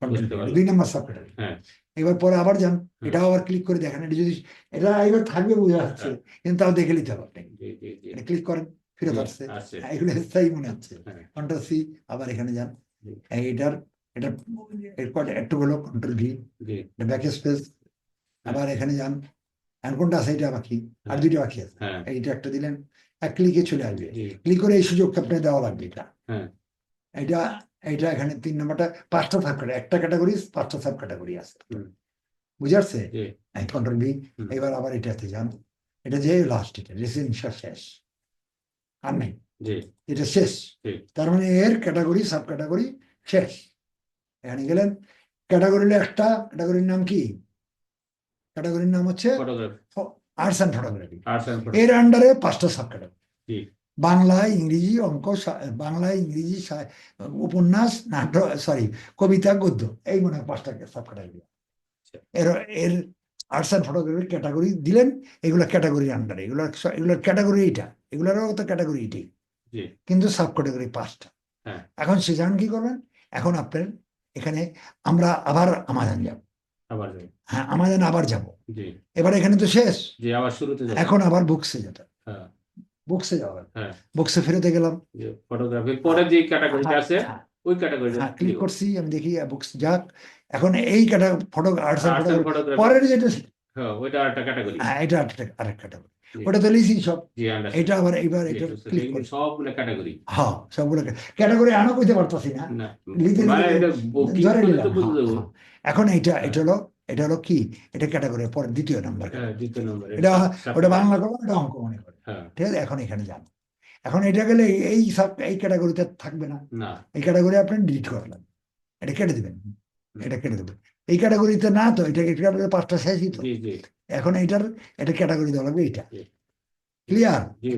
বুঝতে পারলাম। 2 নম্বর সাব ক্যাটাগরি। হ্যাঁ। এবার পরে আবার যান, হুম। এটাও আবার ক্লিক করে দেখেন, এটা যদি এটা এবার থাকবে বোঝা যাচ্ছে, কিন্তু তাও দেখে নিতে হবে আপনি, জি জি জি। এটা ক্লিক করেন, ফিরত হুম, আসছে, আসছে। এগুলো স্থায়ী মনে হচ্ছে, হ্যাঁ। কন্ট্রোল সি, আবার এখানে যান, জি। এইটার এটা একটু হলো কন্ট্রোল ভি, জি। ব্যাক স্পেস, আবার এখানে যান, আর কোনটা আছে এটা বাকি, আর হ্যাঁ। 2টা বাকি আছে, হ্যাঁ। এইটা একটা দিলেন, এক ক্লিকে চলে আসবে, জি। ক্লিক করে এই সুযোগটা আপনি দেওয়া লাগবে, এটা হ্যাঁ। এইটা এইটা এখানে 3 নম্বরটা 5টা সাব ক্যাটাগরি, একটা ক্যাটাগরি 5টা সাব ক্যাটাগরি আছে, হুম। বুঝে আসছে? জি। কন্ট্রোল ভি, হুম। এবার আবার এটাতে যান, এটা যে লাস্ট, এটা রেসিডেন্সিয়াল শেষ, আর নেই, জি। এটা শেষ, জি। তার মানে এর ক্যাটাগরি সাব ক্যাটাগরি শেষ। এখানে গেলেন, ক্যাটাগরি হলো একটা, ক্যাটাগরির নাম কি? ক্যাটাগরির নাম হচ্ছে photography, arts and photography, arts and এর আন্ডারে 5টা সাব ক্যাটাগরি, জি। বাংলা, ইংরেজি, অঙ্ক, বাংলা, ইংরেজি, উপন্যাস, নাটক, সরি, কবিতা, গদ্য, এই মনে হয় 5টা সাব ক্যাটাগরি। এর এর আর্টস অ্যান্ড ফটোগ্রাফি ক্যাটাগরি দিলেন, এগুলো ক্যাটাগরির আন্ডারে, এগুলোর ক্যাটাগরি এইটা, এগুলোরও তো ক্যাটাগরি এইটাই, জি কিন্তু সাব ক্যাটাগরি 5টা। হ্যাঁ এখন সে জানেন কি করবেন? এখন আপনার এখানে আমরা আবার আমাজন যাব। আবার যাই। হ্যাঁ, আমাজন আবার যাব। জি এবার এখানে তো শেষ, জি আবার শুরুতে যাবো। এখন আবার বুকসে যেতে, হ্যাঁ বুকসে যাবেন, হ্যাঁ বুকসে ফেরতে গেলাম। যে ফটোগ্রাফির পরে যে ক্যাটাগরিটা আছে হ্যাঁ, ওই ক্যাটাগরিটা হ্যাঁ, ক্লিক করছি, আমি দেখি বুকস যাক। এখন এই photo arts and arts and photography photography, পরের যেটা, হ্যাঁ ওইটা একটা ক্যাটাগরি। হ্যাঁ, এটা আরেক ক্যাটাগরি, জি ওটা তো লিখছি সব। জি এটা আন্ডারস্ট্যান্ড। আবার এইবার জি এটা বুঝতে ক্লিক পারছি, করি। সবগুলো ক্যাটাগরি। হ্যাঁ, সবগুলো ক্যাটাগরি আনো কইতে পারতাছি না, না লিখে মানে লিখে এটা ক্লিক ধরে করলে তো নিলাম। বুঝে হ্যাঁ, যাবো। হ্যাঁ। এখন এটা হ্যাঁ এটা হলো কি, এটা ক্যাটাগরি পরে দ্বিতীয় নাম্বার ক্যাটাগরি। দ্বিতীয় নম্বর এটা এটা সাব ওটা ক্যাটাগরি। বাংলা করো, এটা অঙ্ক মনে করে। হ্যাঁ ঠিক আছে, এখন এখানে যান। এখন এটা গেলে এই ক্যাটাগরিতে থাকবে না, না এই ক্যাটাগরি আপনি ডিলিট করলেন, এটা কেটে দিবেন, হুম, এটা কেটে দেবেন। এই ক্যাটাগরিতে না, তো এটা ক্যাটাগরি 5টা শেষই তো। জি জি এখন এটা ক্যাটাগরি দেওয়া লাগবে, এইটা জি ক্লিয়ার। জি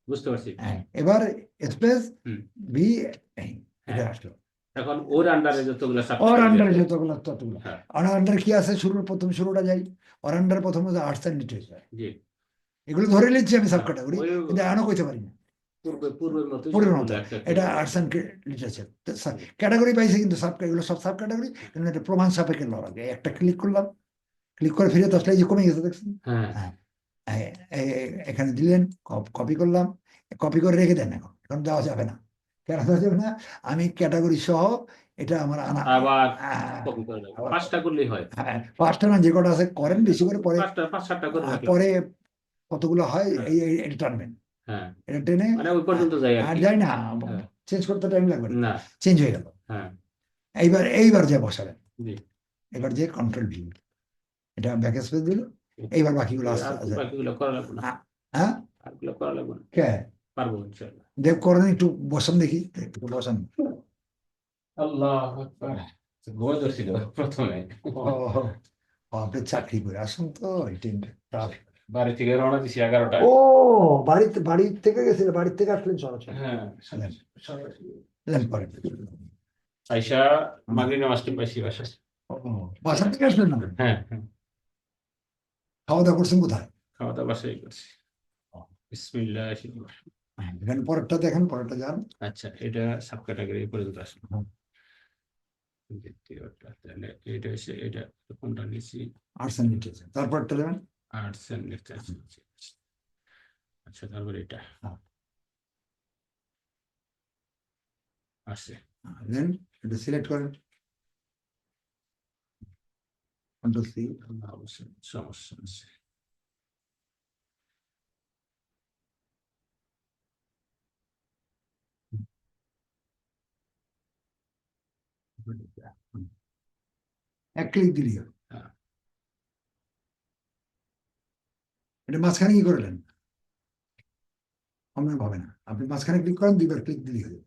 বুঝতে পারছি। হ্যাঁ, এবার স্পেস হুম ভি, এটা হ্যাঁ আসলো। এখন ওর আন্ডারে যতগুলো সাব ওর ক্যাটাগরি আন্ডারে আছে। যতগুলো ততগুলো। হ্যাঁ ওর আন্ডারে কি আছে, প্রথম শুরুটা যাই। ওর আন্ডারে প্রথম হচ্ছে আর্টস অ্যান্ড লিটারেচার, জি এগুলো ধরে নিচ্ছি আমি সাব হ্যাঁ ক্যাটাগরি, ওই কিন্তু এখনো কইতে পারি না পূর্বের মতোই পূর্বের সবগুলো মতো। একটা একটা এটা করে। Arts and literature G category পাইছে, কিন্তু এগুলো সব সাব ক্যাটাগরি, কিন্তু এটা প্রমাণ সাপেক্ষে লওয়া লাগে। একটা ক্লিক করলাম, ক্লিক করে ফিরে আসলে এই যে কমে গেছে, দেখছেন? হ্যাঁ হ্যাঁ, এখানে দিলেন, কপি করলাম, কপি করে রেখে দেন। এখন এখন দেওয়া যাবে না, কেন দেওয়া যাবে না? আমি ক্যাটাগরি সহ এটা আমার আনা, আবার আহ, কপি করে নেবো, আবার 5টা করলেই হয়। হ্যাঁ, 5টা না, যে কটা আছে করেন, বেশি করে পরে। 5-7টা করে রাখলাম। পরে কতগুলো হয় হ্যাঁ এটা টানবেন, হ্যাঁ এটা টেনে। মানে ওই পর্যন্ত যাই আর আর কি। যাই না, হ্যাঁ চেঞ্জ করতে টাইম লাগবে না, না চেঞ্জ হয়ে গেল। হ্যাঁ এইবার যে বসাবেন, জি এবার যে কন্ট্রোল ভি, এটা ব্যাক স্পেস দিল। এইবার বাকিগুলো আর আসতে আছে। বাকিগুলো করা লাগবে না, হ্যাঁ, আরগুলো করা লাগবে না, কে পারবো ইনশাআল্লাহ। দেব করেন, একটু বসান দেখি, একটু বসান। আল্লাহ আকবার, ভয় ধরছিল প্রথমে। আপনি চাকরি করে আসুন তো, বাড়ি থেকে রওনা দিছি 11টায়। ও, বাড়ি থেকে গেছিল, বাড়ি থেকে আসলেন সরাসরি? হ্যাঁ এলেন, সরাসরি। এলেন পরেন। আইসা মাগরিব নামাজটা পাইছি বাসায়। ও, বাসা থেকে আসলেন না? হ্যাঁ হ্যাঁ খাওয়া দাওয়া করছেন কোথায়? খাওয়া দাওয়া বাসায় করছি। বিসমিল্লাহ। এখানে পরেরটা দেখেন, পরেরটা যান। আচ্ছা এটা সাব ক্যাটাগরি পর্যন্ত আসলো। হ্যাঁ, দ্বিতীয়টা তাহলে এটা হচ্ছে, এটা কোনটা নিয়েছি? আর্টস অ্যান্ড লিটারেচার, তারপরটা দেবেন। Arts and literature. আচ্ছা তারপরে এটা হ্যাঁ, আসছে। দেন এটা সিলেক্ট করেন, কন্ট্রোল সি। অবশ্যই সমস্যা আছে। এক ক্লিক দিলেই হবে। হ্যাঁ, এটা মাঝখানে কি করলেন? অন্য হবে না, আপনি মাঝখানে ক্লিক করেন, 2বার ক্লিক দিলেই হবে,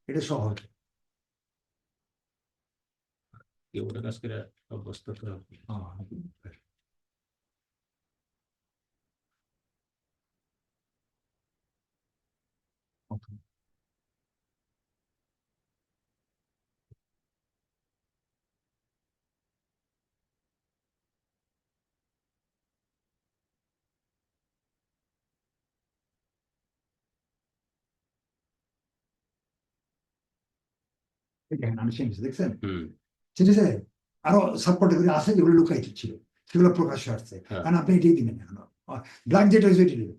এটা সহজ। কিবোর্ডে কাজ করে অভ্যস্ত তো। হ্যাঁ, দেখেন আমি চেঞ্জ দেখছেন, হুম ঠিক আছে। আরো সাব ক্যাটাগরি আছে যেগুলো লুকায়িত ছিল, সেগুলো প্রকাশ্য আসছে, হ্যাঁ কারণ আপনি এটাই দিবেন এখন। ব্ল্যাক যেটা হয়েছে এটি দিবেন,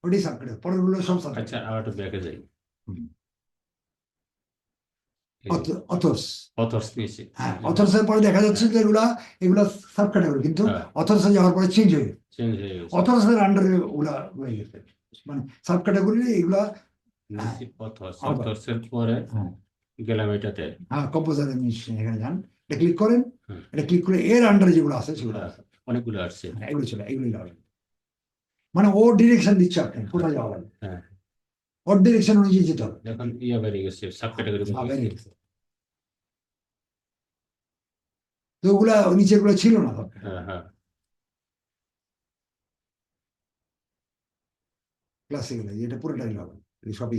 ওটাই সাব ক্যাটাগরি, পরেরগুলো সব সাব আচ্ছা ক্যাটাগরি। আবার একটু ব্যাকে যাই। অথর্স, অথর্স নিয়েছি। হ্যাঁ, অথর্সের পরে দেখা যাচ্ছে যে এগুলা এগুলা সাব ক্যাটাগরি, কিন্তু হ্যাঁ অথর্সে যাওয়ার পরে চেঞ্জ হয়ে গেছে, চেঞ্জ হয়ে গেছে। অথর্সের আন্ডারে ওগুলা হয়ে গেছে, মানে সাব ক্যাটাগরি এগুলা। হ্যাঁ, নিয়েছি অথর্স, অথর্সের পরে হ্যাঁ, গেলাম এটাতে। হ্যাঁ, কম্পোজার মেশিন, এখানে যান, এটা ক্লিক করেন, হুম এটা ক্লিক করে এর আন্ডারে যেগুলো আছে সেগুলো হ্যাঁ আছে। অনেকগুলো আসছে। হ্যাঁ, এগুলো ছিল, এগুলোই যাওয়া লাগবে, মানে ও ডিরেকশন দিচ্ছে আপনি কোথায় যাওয়া লাগবে, হ্যাঁ ওর ডিরেকশন অনুযায়ী যেতে হবে। এখন ইয়া বেরিয়ে গেছে, সাব ক্যাটাগরি হ্যাঁ, বেরিয়ে বেরিয়ে গেছে। গেছে। তো ওগুলা নিচে গুলো ছিল না হ্যাঁ হ্যাঁ ক্লাসিক্যাল, এটা পুরোটাই হবে। এই সবই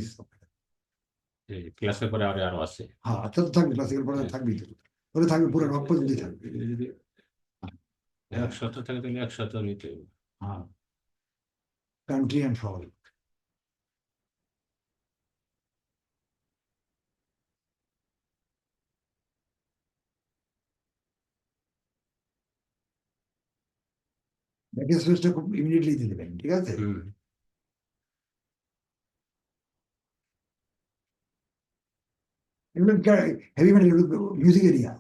ক্লাসের পরে আরো আছে। হ্যাঁ, তো থাকবে, ক্লাসিক্যাল পড়া হ্যাঁ। থাকবেই তো, ওটা থাকবে পুরো রক পর্যন্তই থাকবে। যদি হ্যাঁ, 100 থাকে তাহলে 100 নিতে হবে। হ্যাঁ, কান্ট্রি অ্যান্ড ফল। ব্যাকের সুইচটা খুব ইমিডিয়েটলি দিয়ে দেবেন, ঠিক আছে? হুম। এগুলো হেভি মেটাল, মিউজিক এরিয়া।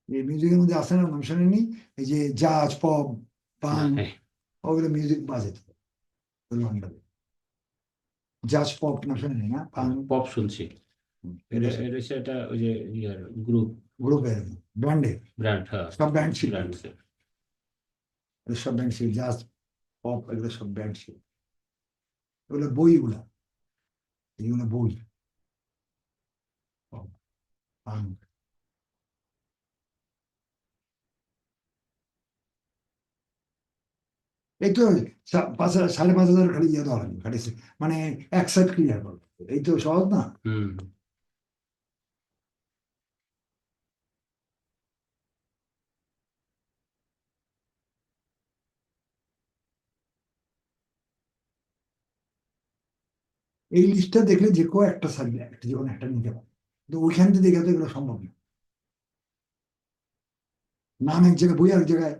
এই মিউজিকের মধ্যে আসে না, নাম শোনেননি? এই যে জাজ, পপ, পান, হ্যাঁ, ওগুলো মিউজিক বাজে তো ওগুলো আন্ডারে। জাজ পপ নাম শোনেনি না? পান, পপ শুনছি। এটা সেটা ওই যে ইয়ার গ্রুপ, গ্রুপের, ব্যান্ডের, ব্র্যান্ড। হ্যাঁ, সব ব্যান্ড ছিল, ব্র্যান্ড। এগুলো সব ব্যান্ড ছিল, জাজ, পপ, এগুলো সব ব্যান্ড ছিল। এগুলো বইগুলা, এইগুলো বই, পপ, পান। এই তো 5,500 খালি ইয়ে দেওয়া হয়নি, খালি মানে এক সাইড ক্লিয়ার করো, এই তো সহজ না। হুম। এই লিস্টটা দেখলে যে কেউ একটা সাবজেক্ট, একটা যে কোনো একটা নিতে পারে, কিন্তু ওইখান থেকে দেখে তো এগুলো সম্ভব না। নাম এক জায়গায়, বই এক জায়গায়।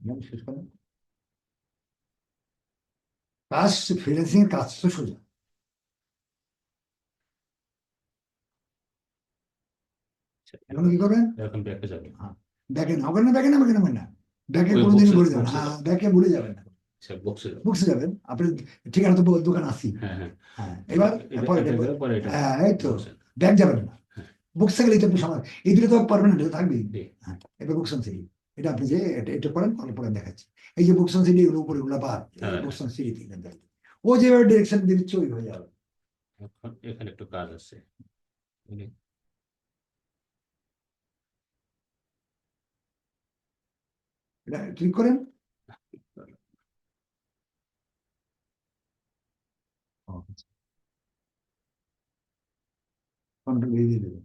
নাম শেষ করেন। কাজ, ফ্রিল্যান্সিং এর কাজ তো সোজা। এখন কি করবেন? এখন ব্যাকে যাবে। হ্যাঁ, ব্যাকে না, ওখানে ব্যাকে না, ব্যাকে নামেন না, ব্যাকে ওই কোনোদিনই box-এ- ভুলে যাবেন, box-এ হ্যাঁ, যাবে। ব্যাকে ভুলে যাবেন না। আচ্ছা, বক্সে যাবে। বুকসে যাবেন, আপনি ঠিকানা তো দোকান আছি। হ্যাঁ, হ্যাঁ। হ্যাঁ, এবার পরে এটা গেলে পরে এটা হ্যাঁ, এই তো box-এ। ব্যাগ যাবেন না, হ্যাঁ, বুকসে গেলেই তো আপনি সময়, এই দুটো তো পারমানেন্ট থাকবেই। জি। হ্যাঁ, এবার বুকসন সিটি, এটা আপনি যে এটা করেন, পরে দেখাচ্ছি। এই যে বুকসন সিটি, এগুলো উপরে গুলো বাদ, হ্যাঁ, বুকসন সিটি ও যেভাবে ডিরেকশন দিচ্ছে ওই হয়ে যাবে। এখন এখানে একটু কাজ আছে। এটা ক্লিক করেন। কন্ট্রোল দিয়ে দেবেন।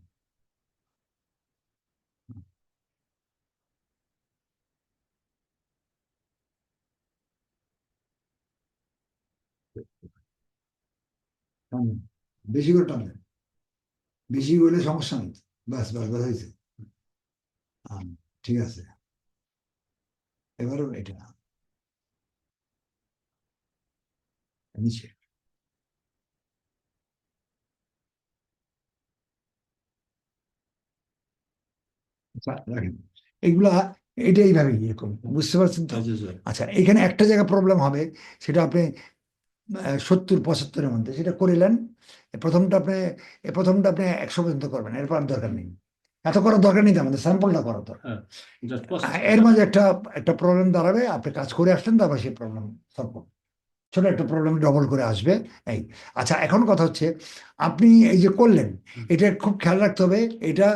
টানবেন। বেশি করে টানবেন, বেশি হলে সমস্যা নেই। ব্যাস ব্যাস ব্যাস হয়েছে। হ্যাঁ, ঠিক আছে, এবারও এটা নিচে। আচ্ছা, রাখেন এগুলা, এটা এইভাবে এরকম, বুঝতে পারছেন তো? আচ্ছা, আচ্ছা। আচ্ছা, এখানে একটা জায়গা প্রবলেম হবে, সেটা আপনি 70-75-এর মধ্যে সেটা করিলেন। প্রথমটা আপনি 100 পর্যন্ত করবেন, এরপর আর দরকার নেই, এত করার দরকার নেই, আমাদের স্যাম্পলটা করার দরকার। হ্যাঁ, just process এর করা। মাঝে একটা একটা প্রবলেম দাঁড়াবে, আপনি কাজ করে আসলেন, তারপর সেই প্রবলেম সলভ করবেন। ছোট একটা প্রবলেম ডবল করে আসবে। এই, আচ্ছা, এখন কথা হচ্ছে, আপনি এই যে করলেন, এটা খুব খেয়াল রাখতে হবে। এটা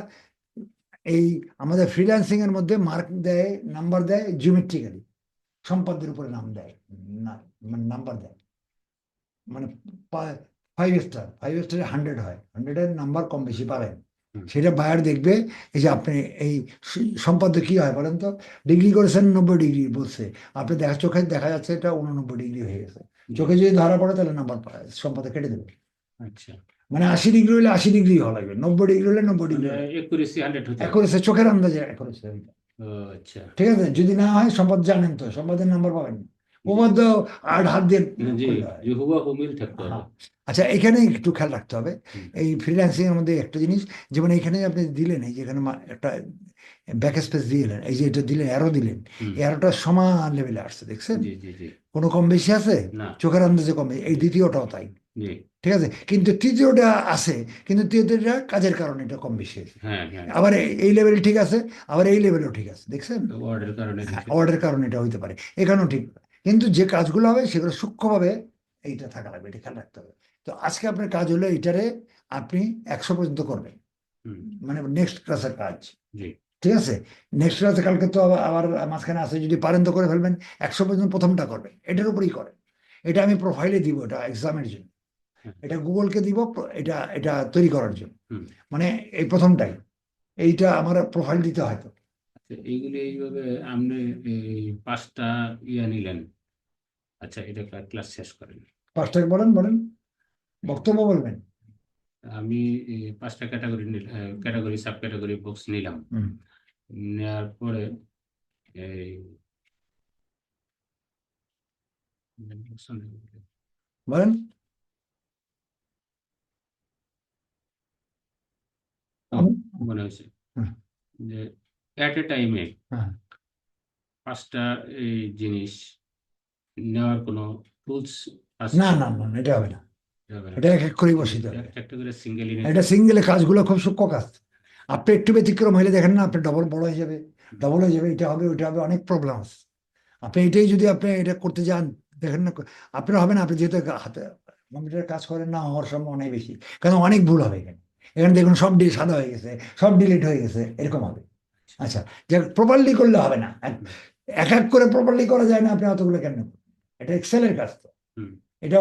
এই আমাদের ফ্রিল্যান্সিং এর মধ্যে মার্ক দেয়, নাম্বার দেয় জিওমেট্রিক্যালি, সম্পাদ্যের উপরে নাম দেয়, না মানে নাম্বার দেয়, মানে 5 স্টারে 100 হয়, 100-এর নাম্বার কম বেশি পাবেন। হুম। সেটা বায়ার দেখবে। এই যে আপনি এই সম্পাদ্য কি হয় বলেন তো, ডিগ্রি করেছেন 90 ডিগ্রি বলছে, আপনি চোখে দেখা যাচ্ছে এটা 89 ডিগ্রি হয়ে গেছে, চোখে যদি ধরা পড়ে তাহলে নাম্বার সম্পাদ্য কেটে দেবে। আচ্ছা, মানে 80 ডিগ্রি হলে 80 ডিগ্রি হওয়া লাগবে, 90 ডিগ্রি হলে 90 ডিগ্রি, মানে accuracy 100 হতে হবে। করেছে চোখের আন্দাজে করেছে। ও, আচ্ছা। ঠিক আছে, যদি না হয় সম্পদ জানেন তো, সম্পদের নাম্বার পাবেন, উপপাদ্য আর হাত দিয়ে জি, করলে হয়। যে হুবহু মিল থাকতে হবে। হ্যাঁ, আচ্ছা, এখানে একটু খেয়াল রাখতে হবে। হুম। এই ফ্রিল্যান্সিং এর মধ্যে একটা জিনিস, যেমন এখানে আপনি দিলেন, এই যেখানে একটা ব্যাক স্পেস দিলেন, এই যে এটা দিলেন, অ্যারো দিলেন, হুম, অ্যারোটা সমান লেভেলে আসছে, দেখছেন? জি জি জি, কোনো কম বেশি আছে? না, চোখের আন্দাজে কম বেশি। এই দ্বিতীয়টাও তাই, জি, ঠিক আছে? কিন্তু তৃতীয়টা আছে, কিন্তু তৃতীয়টা কাজের কারণে এটা কম বেশি হয়েছে। হ্যাঁ হ্যাঁ, আবার এই লেভেল ঠিক আছে, আবার এই লেভেলও ঠিক আছে, দেখছেন? ওয়ার্ডের কারণে কিছু, অর্ডারের কারণে এটা হইতে পারে, এখানেও ঠিক। কিন্তু যে কাজগুলো হবে সেগুলো সূক্ষ্মভাবে এইটা থাকা লাগবে, এটা খেয়াল রাখতে হবে। তো আজকে আপনার কাজ হলো এইটারে আপনি 100 পর্যন্ত করবেন, হুম, মানে নেক্সট ক্লাসের কাজ, জি, ঠিক আছে? নেক্সট ক্লাসে কালকে তো আবার মাঝখানে আছে, যদি পারেন তো করে ফেলবেন। 100 পর্যন্ত প্রথমটা করবেন, এটার উপরেই করেন। এটা আমি প্রোফাইলে দিব, এটা এক্সামের জন্য, হ্যাঁ, এটা গুগলকে দিব, এটা এটা তৈরি করার জন্য। হুম, মানে এই প্রথমটাই, এইটা আমার প্রোফাইল দিতে হয় তো। আচ্ছা, এইগুলি এইভাবে আপনি এই 5টা ইয়া নিলেন, আচ্ছা, এটা ক্লাস শেষ করেন। ফার্স্টে বলেন, বলেন, বক্তব্য বলবেন। আমি 5টা ক্যাটাগরি সাব ক্যাটাগরি বুকস নিলাম, হুম, নেওয়ার পরে এই বলেন। মনে হয়েছে হুম, যে অ্যাট এ টাইমে হ্যাঁ। 5টা এই জিনিস নেওয়ার কোনো টুলস না আছে? না না না, এটা হবে না, হবে না, এটা এক এক করেই বসিতে হবে। একটা একটা করে সিঙ্গেলি নিতে এটা হবে। সিঙ্গেলে কাজগুলো খুব সূক্ষ্ম কাজ। আপনি একটু ব্যতিক্রম হইলে দেখেন না, আপনি ডবল বড় হয়ে যাবে, ডবল হয়ে যাবে, এটা হবে ওইটা হবে, অনেক প্রবলেম আছে। আপনি এটাই যদি আপনি এটা করতে যান, দেখেন না আপনার হবে না। আপনি যেহেতু হাতে কম্পিউটারে কাজ করেন না, হওয়ার সম্ভাবনা অনেক বেশি, কারণ অনেক ভুল হবে এখানে। এখানে দেখুন সব সাদা হয়ে গেছে, সব ডিলিট হয়ে গেছে, এরকম হবে। আচ্ছা, যে প্রপারলি করলে হবে না, হুম, এক এক করে প্রপারলি করা যায় না, আপনি অতগুলো কেন করবেন? এটা এক্সেলের কাজ তো, হুম, এটা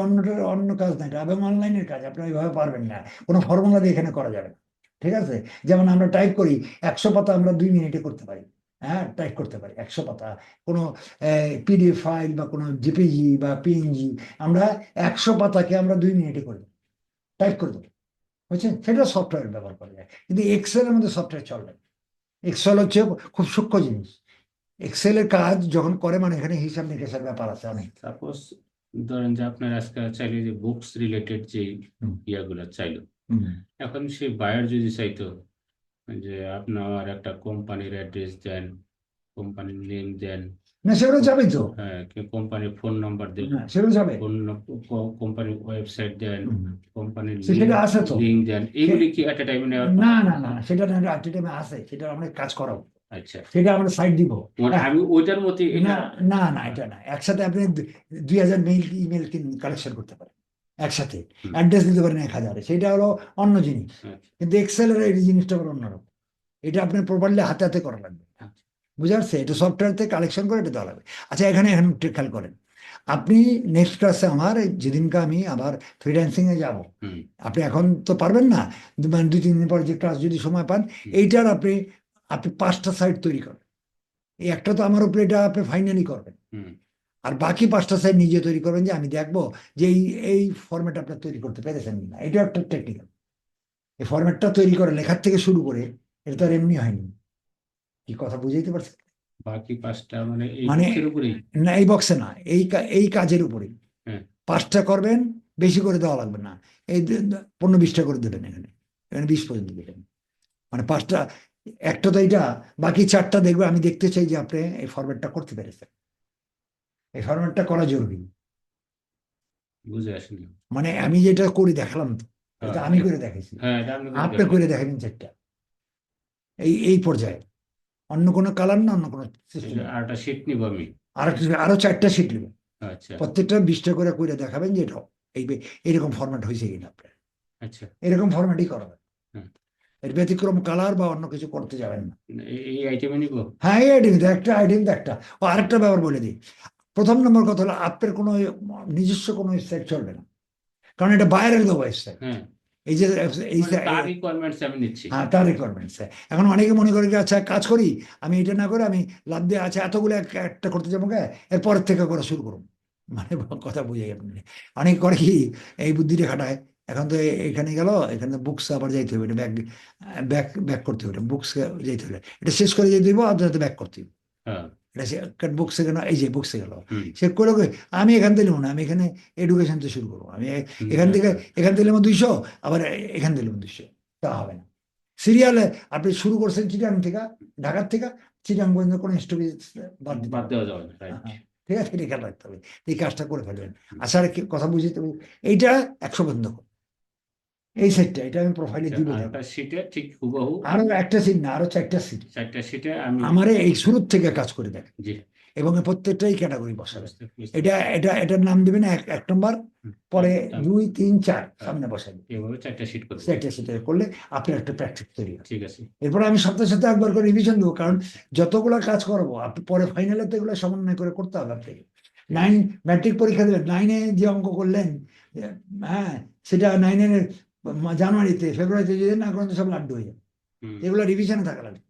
অন্য কাজ না, এটা এবং অনলাইনের কাজ, আপনি ওইভাবে পারবেন না। কোনো ফর্মুলা দিয়ে এখানে করা যাবে না, ঠিক আছে? যেমন আমরা টাইপ করি, 100 পাতা আমরা 2 মিনিটে করতে পারি। হ্যাঁ, টাইপ করতে পারি 100 পাতা, কোনো পিডিএফ ফাইল বা কোনো জেপিজি বা পিএনজি, আমরা 100 পাতাকে আমরা 2 মিনিটে করে দেবো, টাইপ করে দেবো, বুঝছেন? সেটা সফটওয়্যার ব্যবহার করা যায়, কিন্তু এক্সেলের মধ্যে সফটওয়্যার চলে না। এক্সেল হচ্ছে খুব সূক্ষ্ম জিনিস। এক্সেলের কাজ যখন করে, মানে এখানে হিসাব নিকেশের ব্যাপার আছে অনেক। সাপোজ ধরেন যে আপনার আজকে চাইলে যে বুকস রিলেটেড যে হুম, ইয়াগুলা চাইলো, হুম। এখন সেই বায়ার যদি চাইতো যে আপনার একটা কোম্পানির অ্যাড্রেস দেন, কোম্পানির নেম দেন, না, সেগুলো যাবেই তো। হ্যাঁ, কোম্পানির ফোন নাম্বার দেন, হ্যাঁ, সেগুলো যাবে। কোম্পানির ওয়েবসাইট দেন, হুম। কোম্পানির সেটা আছে তো। লিঙ্ক দেন, সে- এইগুলি কি এট এ টাইমে নেওয়ার না কথা? না না না, সেটা না, আইটেমে আছে, সেটা আমরা কাজ করাবো, আচ্ছা, সেটা আমরা সাইড দিব। মানে হ্যাঁ, আমি ওইটার মধ্যে না এটা, না না, এটা না, একসাথে আপনি 2000 ইমেল কালেকশন করতে পারেন একসাথে, হুম, অ্যাড্রেস দিতে পারেন 1000-এ, সেটা হলো অন্য জিনিস। আচ্ছা, কিন্তু এক্সেলের এই জিনিসটা হলো অন্যরকম, এটা আপনার প্রপারলি হাতে হাতে করা লাগবে, আচ্ছা, বুঝতে পারছে? এটা সফটওয়্যার থেকে কালেকশন করে এটা দেওয়া লাগবে। আচ্ছা, এখানে এখন একটু খেয়াল করেন, আপনি নেক্সট ক্লাসে আমার যেদিনকে আমি আবার ফ্রিল্যান্সিং এ যাব, হুম, আপনি এখন তো পারবেন না, মানে 2-3 দিন পর যে ক্লাস যদি সময় পান, হুম, এইটার আপনি আপনি 5টা সাইট তৈরি করবেন। এই একটা তো আমার উপরে, এটা আপনি ফাইনালি করবেন। হুম, আর বাকি 5টা সাইট নিজে তৈরি করবেন, যে আমি দেখবো যে এই ফরম্যাট আপনার তৈরি করতে পেরেছেন কিনা। এটা একটা টেকনিক্যাল, এই ফরম্যাটটা তৈরি করে লেখার থেকে শুরু করে, এটা তো আর এমনি হয়নি। কি কথা বুঝাইতে পারছেন? বাকি 5টা মানে এই মানে বুকসের উপরেই, না, এই বক্সে না, এই কাজের উপরে হ্যাঁ, 5টা করবেন, বেশি করে দেওয়া লাগবে না। এই 15-20টা করে দেবেন, এখানে এখানে 20 পর্যন্ত দেবেন, মানে 5টা। একটা তো এইটা, বাকি 4টা দেখবে, আমি দেখতে চাই যে আপনি এই ফরম্যাটটা করতে পেরেছেন। এই ফরম্যাটটা করা জরুরি। বুঝে আসেনি, মানে আমি যেটা করি দেখালাম তো, হ্যাঁ, এটা আমি করে দেখাইছি, হ্যাঁ, এটা আপনি করে আপনি দেখলেন, করে দেখাবেন 4টা, এই পর্যায়ে, অন্য কোনো কালার না, অন্য কোনো সিস্টেম এটা না। আরেকটা শিট নিব আমি, আরো 4টা শিট নেবেন, আচ্ছা, প্রত্যেকটা 20টা করে করে দেখাবেন যে এটা এই এরকম ফরম্যাট হয়েছে কিনা আপনার, আচ্ছা, এরকম ফরম্যাটই করাবেন। হ্যাঁ, এর ব্যতিক্রম এই বা অন্য কিছু করতে যাবেন না। এই আইটেমে নিব, হ্যাঁ, এই আইডিম একটা আইডিম একটা। ও, আরেকটা ব্যাপার বলে দিই, প্রথম নম্বর কথা হলো, আপনার কোনো নিজস্ব কোনো ওয়েবসাইট চলবে না, কারণ এটা বাইরের দেওয়া ওয়েবসাইট। হ্যাঁ, এই যে এই মানে তার রিকোয়ারমেন্টস আমি নিচ্ছি, হ্যাঁ, তার রিকোয়ারমেন্টস। এখন অনেকে মনে করে যে, আচ্ছা কাজ করি, আমি এটা না করে আমি লাভ দিয়ে, আচ্ছা এতগুলো একটা করতে যাবো, এরপরের থেকে করা শুরু করুন, মানে কথা বুঝে আপনি। অনেকে করে কি, এই বুদ্ধিটা খাটায়। এখন তো এখানে গেল, এখানে বুকস আবার যাইতে হবে, এটা ব্যাক ব্যাক ব্যাক করতে হবে, বুকস যাইতে হবে, এটা শেষ করে যেতে দিব, আপনার ব্যাক করতে হবে। হ্যাঁ, এটা সে বুকসে গেল, এই যে বুকসে গেল, হুম, সে করে আমি এখান থেকে নেবো না, আমি এখানে এডুকেশন থেকে শুরু করবো, আমি হুম, এখান থেকে আচ্ছা, এখান থেকে নেবো 200, আবার এখান থেকে নেবো 200, তা হবে না। সিরিয়ালে আপনি শুরু করছেন চিটাং থেকে, ঢাকার থেকে চিটাং পর্যন্ত কোনো স্টপেজ বাদ দিতে বাদ হবে না। দেওয়া যাবে না, রাইট। হ্যাঁ, ঠিক আছে, এটা খেয়াল রাখতে হবে, এই কাজটা করে ফেলবেন। আচ্ছা, আর কি কথা বুঝতে হবে, এইটা 100 বন্ধ করুন, এই সেটটা, এটা আমি প্রোফাইলে দিব আর দেখো। একটা সিটে ঠিক হুবহু আরো একটা সিট না, আরো 4টা সিট 4টা সিটে আমি আমারে এই শুরুর থেকে কাজ করে দেখেন, জি এবং এই প্রত্যেকটাই ক্যাটাগরি বসাবেন। বুঝতে এটার নাম দেবেন এক নম্বর, পরে হুম, 2, 3, 4 সামনে বসাবেন। এভাবে 4টা সিট করবো। 4টা সিটে করলে আপনার একটা প্র্যাকটিস তৈরি হবে। ঠিক আছে। এরপরে আমি সপ্তাহে সপ্তাহে একবার করে রিভিশন দেবো, কারণ যতগুলো কাজ করবো আপনি পরে ফাইনালে তো এগুলো সমন্বয় করে করতে হবে আপনাকে। 9 ম্যাট্রিক পরীক্ষা দেবেন, 9-এ যে অঙ্ক করলেন, হ্যাঁ, সেটা 9-এর জানুয়ারিতে ফেব্রুয়ারিতে যদি না করেন তো সব লাড্ডু হয়ে যাবে। হুম, এগুলো রিভিশনে থাকা লাগে।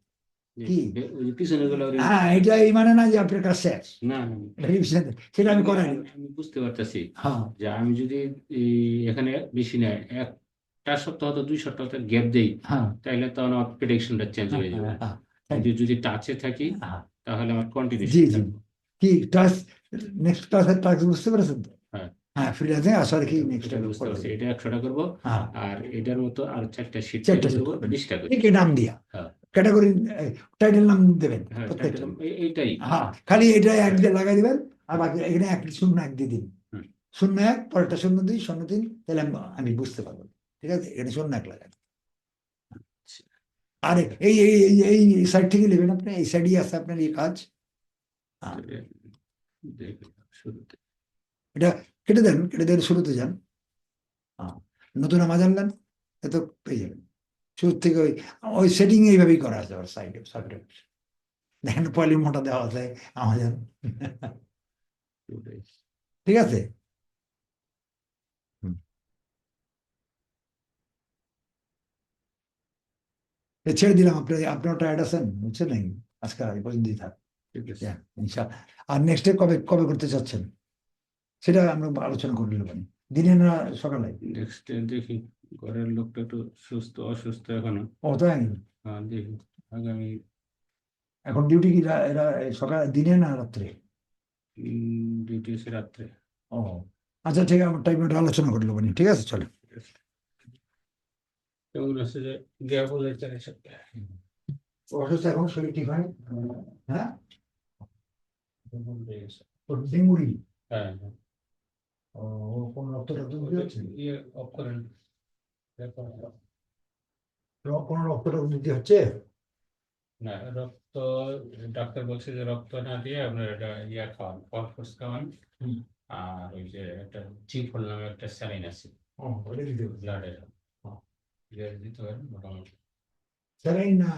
জি, কি? ওই যে পিছনে গুলো হ্যাঁ, এটা এই মানে না যে আপনার কাজ শেষ, না না, রিভিশন সেটা আমি করাই আমি নেব। আমি বুঝতে পারতেছি হ্যাঁ, যে আমি যদি এখানে বেশি নেয় 1 সপ্তাহ তো 2 সপ্তাহ গ্যাপ দেই, হ্যাঁ, তাহলে তো আমার প্রেডিকশনটা চেঞ্জ হ্যাঁ, হয়ে যাবে। হ্যাঁ, হ্যাঁ, কিন্তু যদি টাচে থাকি হ্যাঁ, তাহলে আমার জি কন্টিনিউশন জি, থাকবে। কি টাস্ক, নেক্সট ক্লাসের টাস্ক বুঝতে পেরেছেন তো? হ্যাঁ, হ্যাঁ, ফ্রিল্যান্সে আসলে কি নেক্সট এটা বুঝতে পারছি, এটা 100টা করবো। হ্যাঁ, আর এটার মতো আর 4টা সিট তৈরি 4টা সেট করবো, করবেন, 20টা করে। ঠিক এই নাম দিয়া হ্যাঁ ক্যাটাগরি টাইটেল নাম দেবেন হ্যাঁ, প্রত্যেকটা। এইটাই। হ্যাঁ, খালি এটা এক দিয়ে লাগাই দিবেন, আর বাকি এখানে 1 0 1 দিয়ে দিন। হুম, 0 1 পরেরটা 0 2 0 3, তাহলে আমি বুঝতে পারবো, ঠিক আছে, এখানে 0 1 লাগাই। আর এই সাইড থেকে নেবেন, আপনি এই সাইডই আছে আপনার এই কাজ। হ্যাঁ, দেখি শুরুতে। এটা কেটে দেন, শুরুতে যান। হ্যাঁ, নতুন আমার জানলেন, এত পেয়ে যাবেন শুরু থেকে। ওই ওই সেটিং এইভাবেই করা আছে, ওর সাইডে সাইডে দেখেন পয়েলি মোটা দেওয়া আছে আমাদের। ঠিক আছে। হুম। ছেড়ে দিলাম, আপনার টায়ার্ড আছেন, বুঝছেন নাকি, আজকে এই পর্যন্তই থাক। ঠিক আছে। ইনশাআল্লাহ। আর নেক্সট ডে কবে কবে করতে চাচ্ছেন, সেটা আমরা আলোচনা করে নিলাম, দিনে না সকালে? নেক্সট দেখি, ঘরের লোকটা একটু অসুস্থ এখনো। ও তাই? দেখি আগামী এখন ডিউটি কি এরা সকালে, দিনে না রাত্রে? ডিউটি আছে রাত্রে। ও আচ্ছা, ঠিক আছে, আমার টাইম আলোচনা করে নেবো, ঠিক আছে, চলো। কেমন আছে যে গ্যাপ হয়ে যাচ্ছে এক সপ্তাহ। অসুস্থ, এখন শরীর ঠিক হয়? হ্যাঁ, হয়ে গেছে। তোর ডেঙ্গুরি? হ্যাঁ হ্যাঁ। ও, কোন রক্ত টক্ত দিতে হচ্ছে? ইয়ে অফ করেন। কোন রক্ত টক্ত দিতে হচ্ছে? না, রক্ত ডাক্তার বলছে যে রক্ত না দিয়ে আপনার এটা ইয়া খাওয়ান, ফসফরাস খাওয়ান। হুম। আর ওই যে একটা জিফল নামে একটা স্যালাইন আছে ও, ওটা দিতে হবে। ব্লাডের, দিতে পারেন মোটামুটি। স্যালাইন না?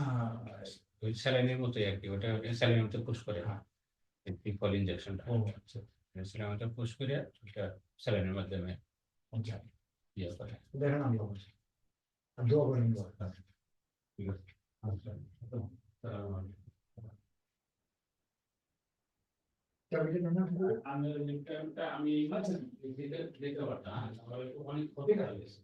ওই স্যালাইনের মতোই আর কি, ওটা স্যালাইনের মতো পুশ করে, হ্যাঁ, জিফল ইনজেকশনটা। ও আচ্ছা, স্যালাইনের মতো পুশ করে ওটা স্যালাইনের মাধ্যমে আচ্ছা, ইয়ে করে। দেখেন আমি অবশ্যই দোয়া করেন। ঠিক আছে। আচ্ছা, তাহলে আমি আমি দেখতে পারতাম, আমার অনেক ক্ষতি হয়ে গেছে।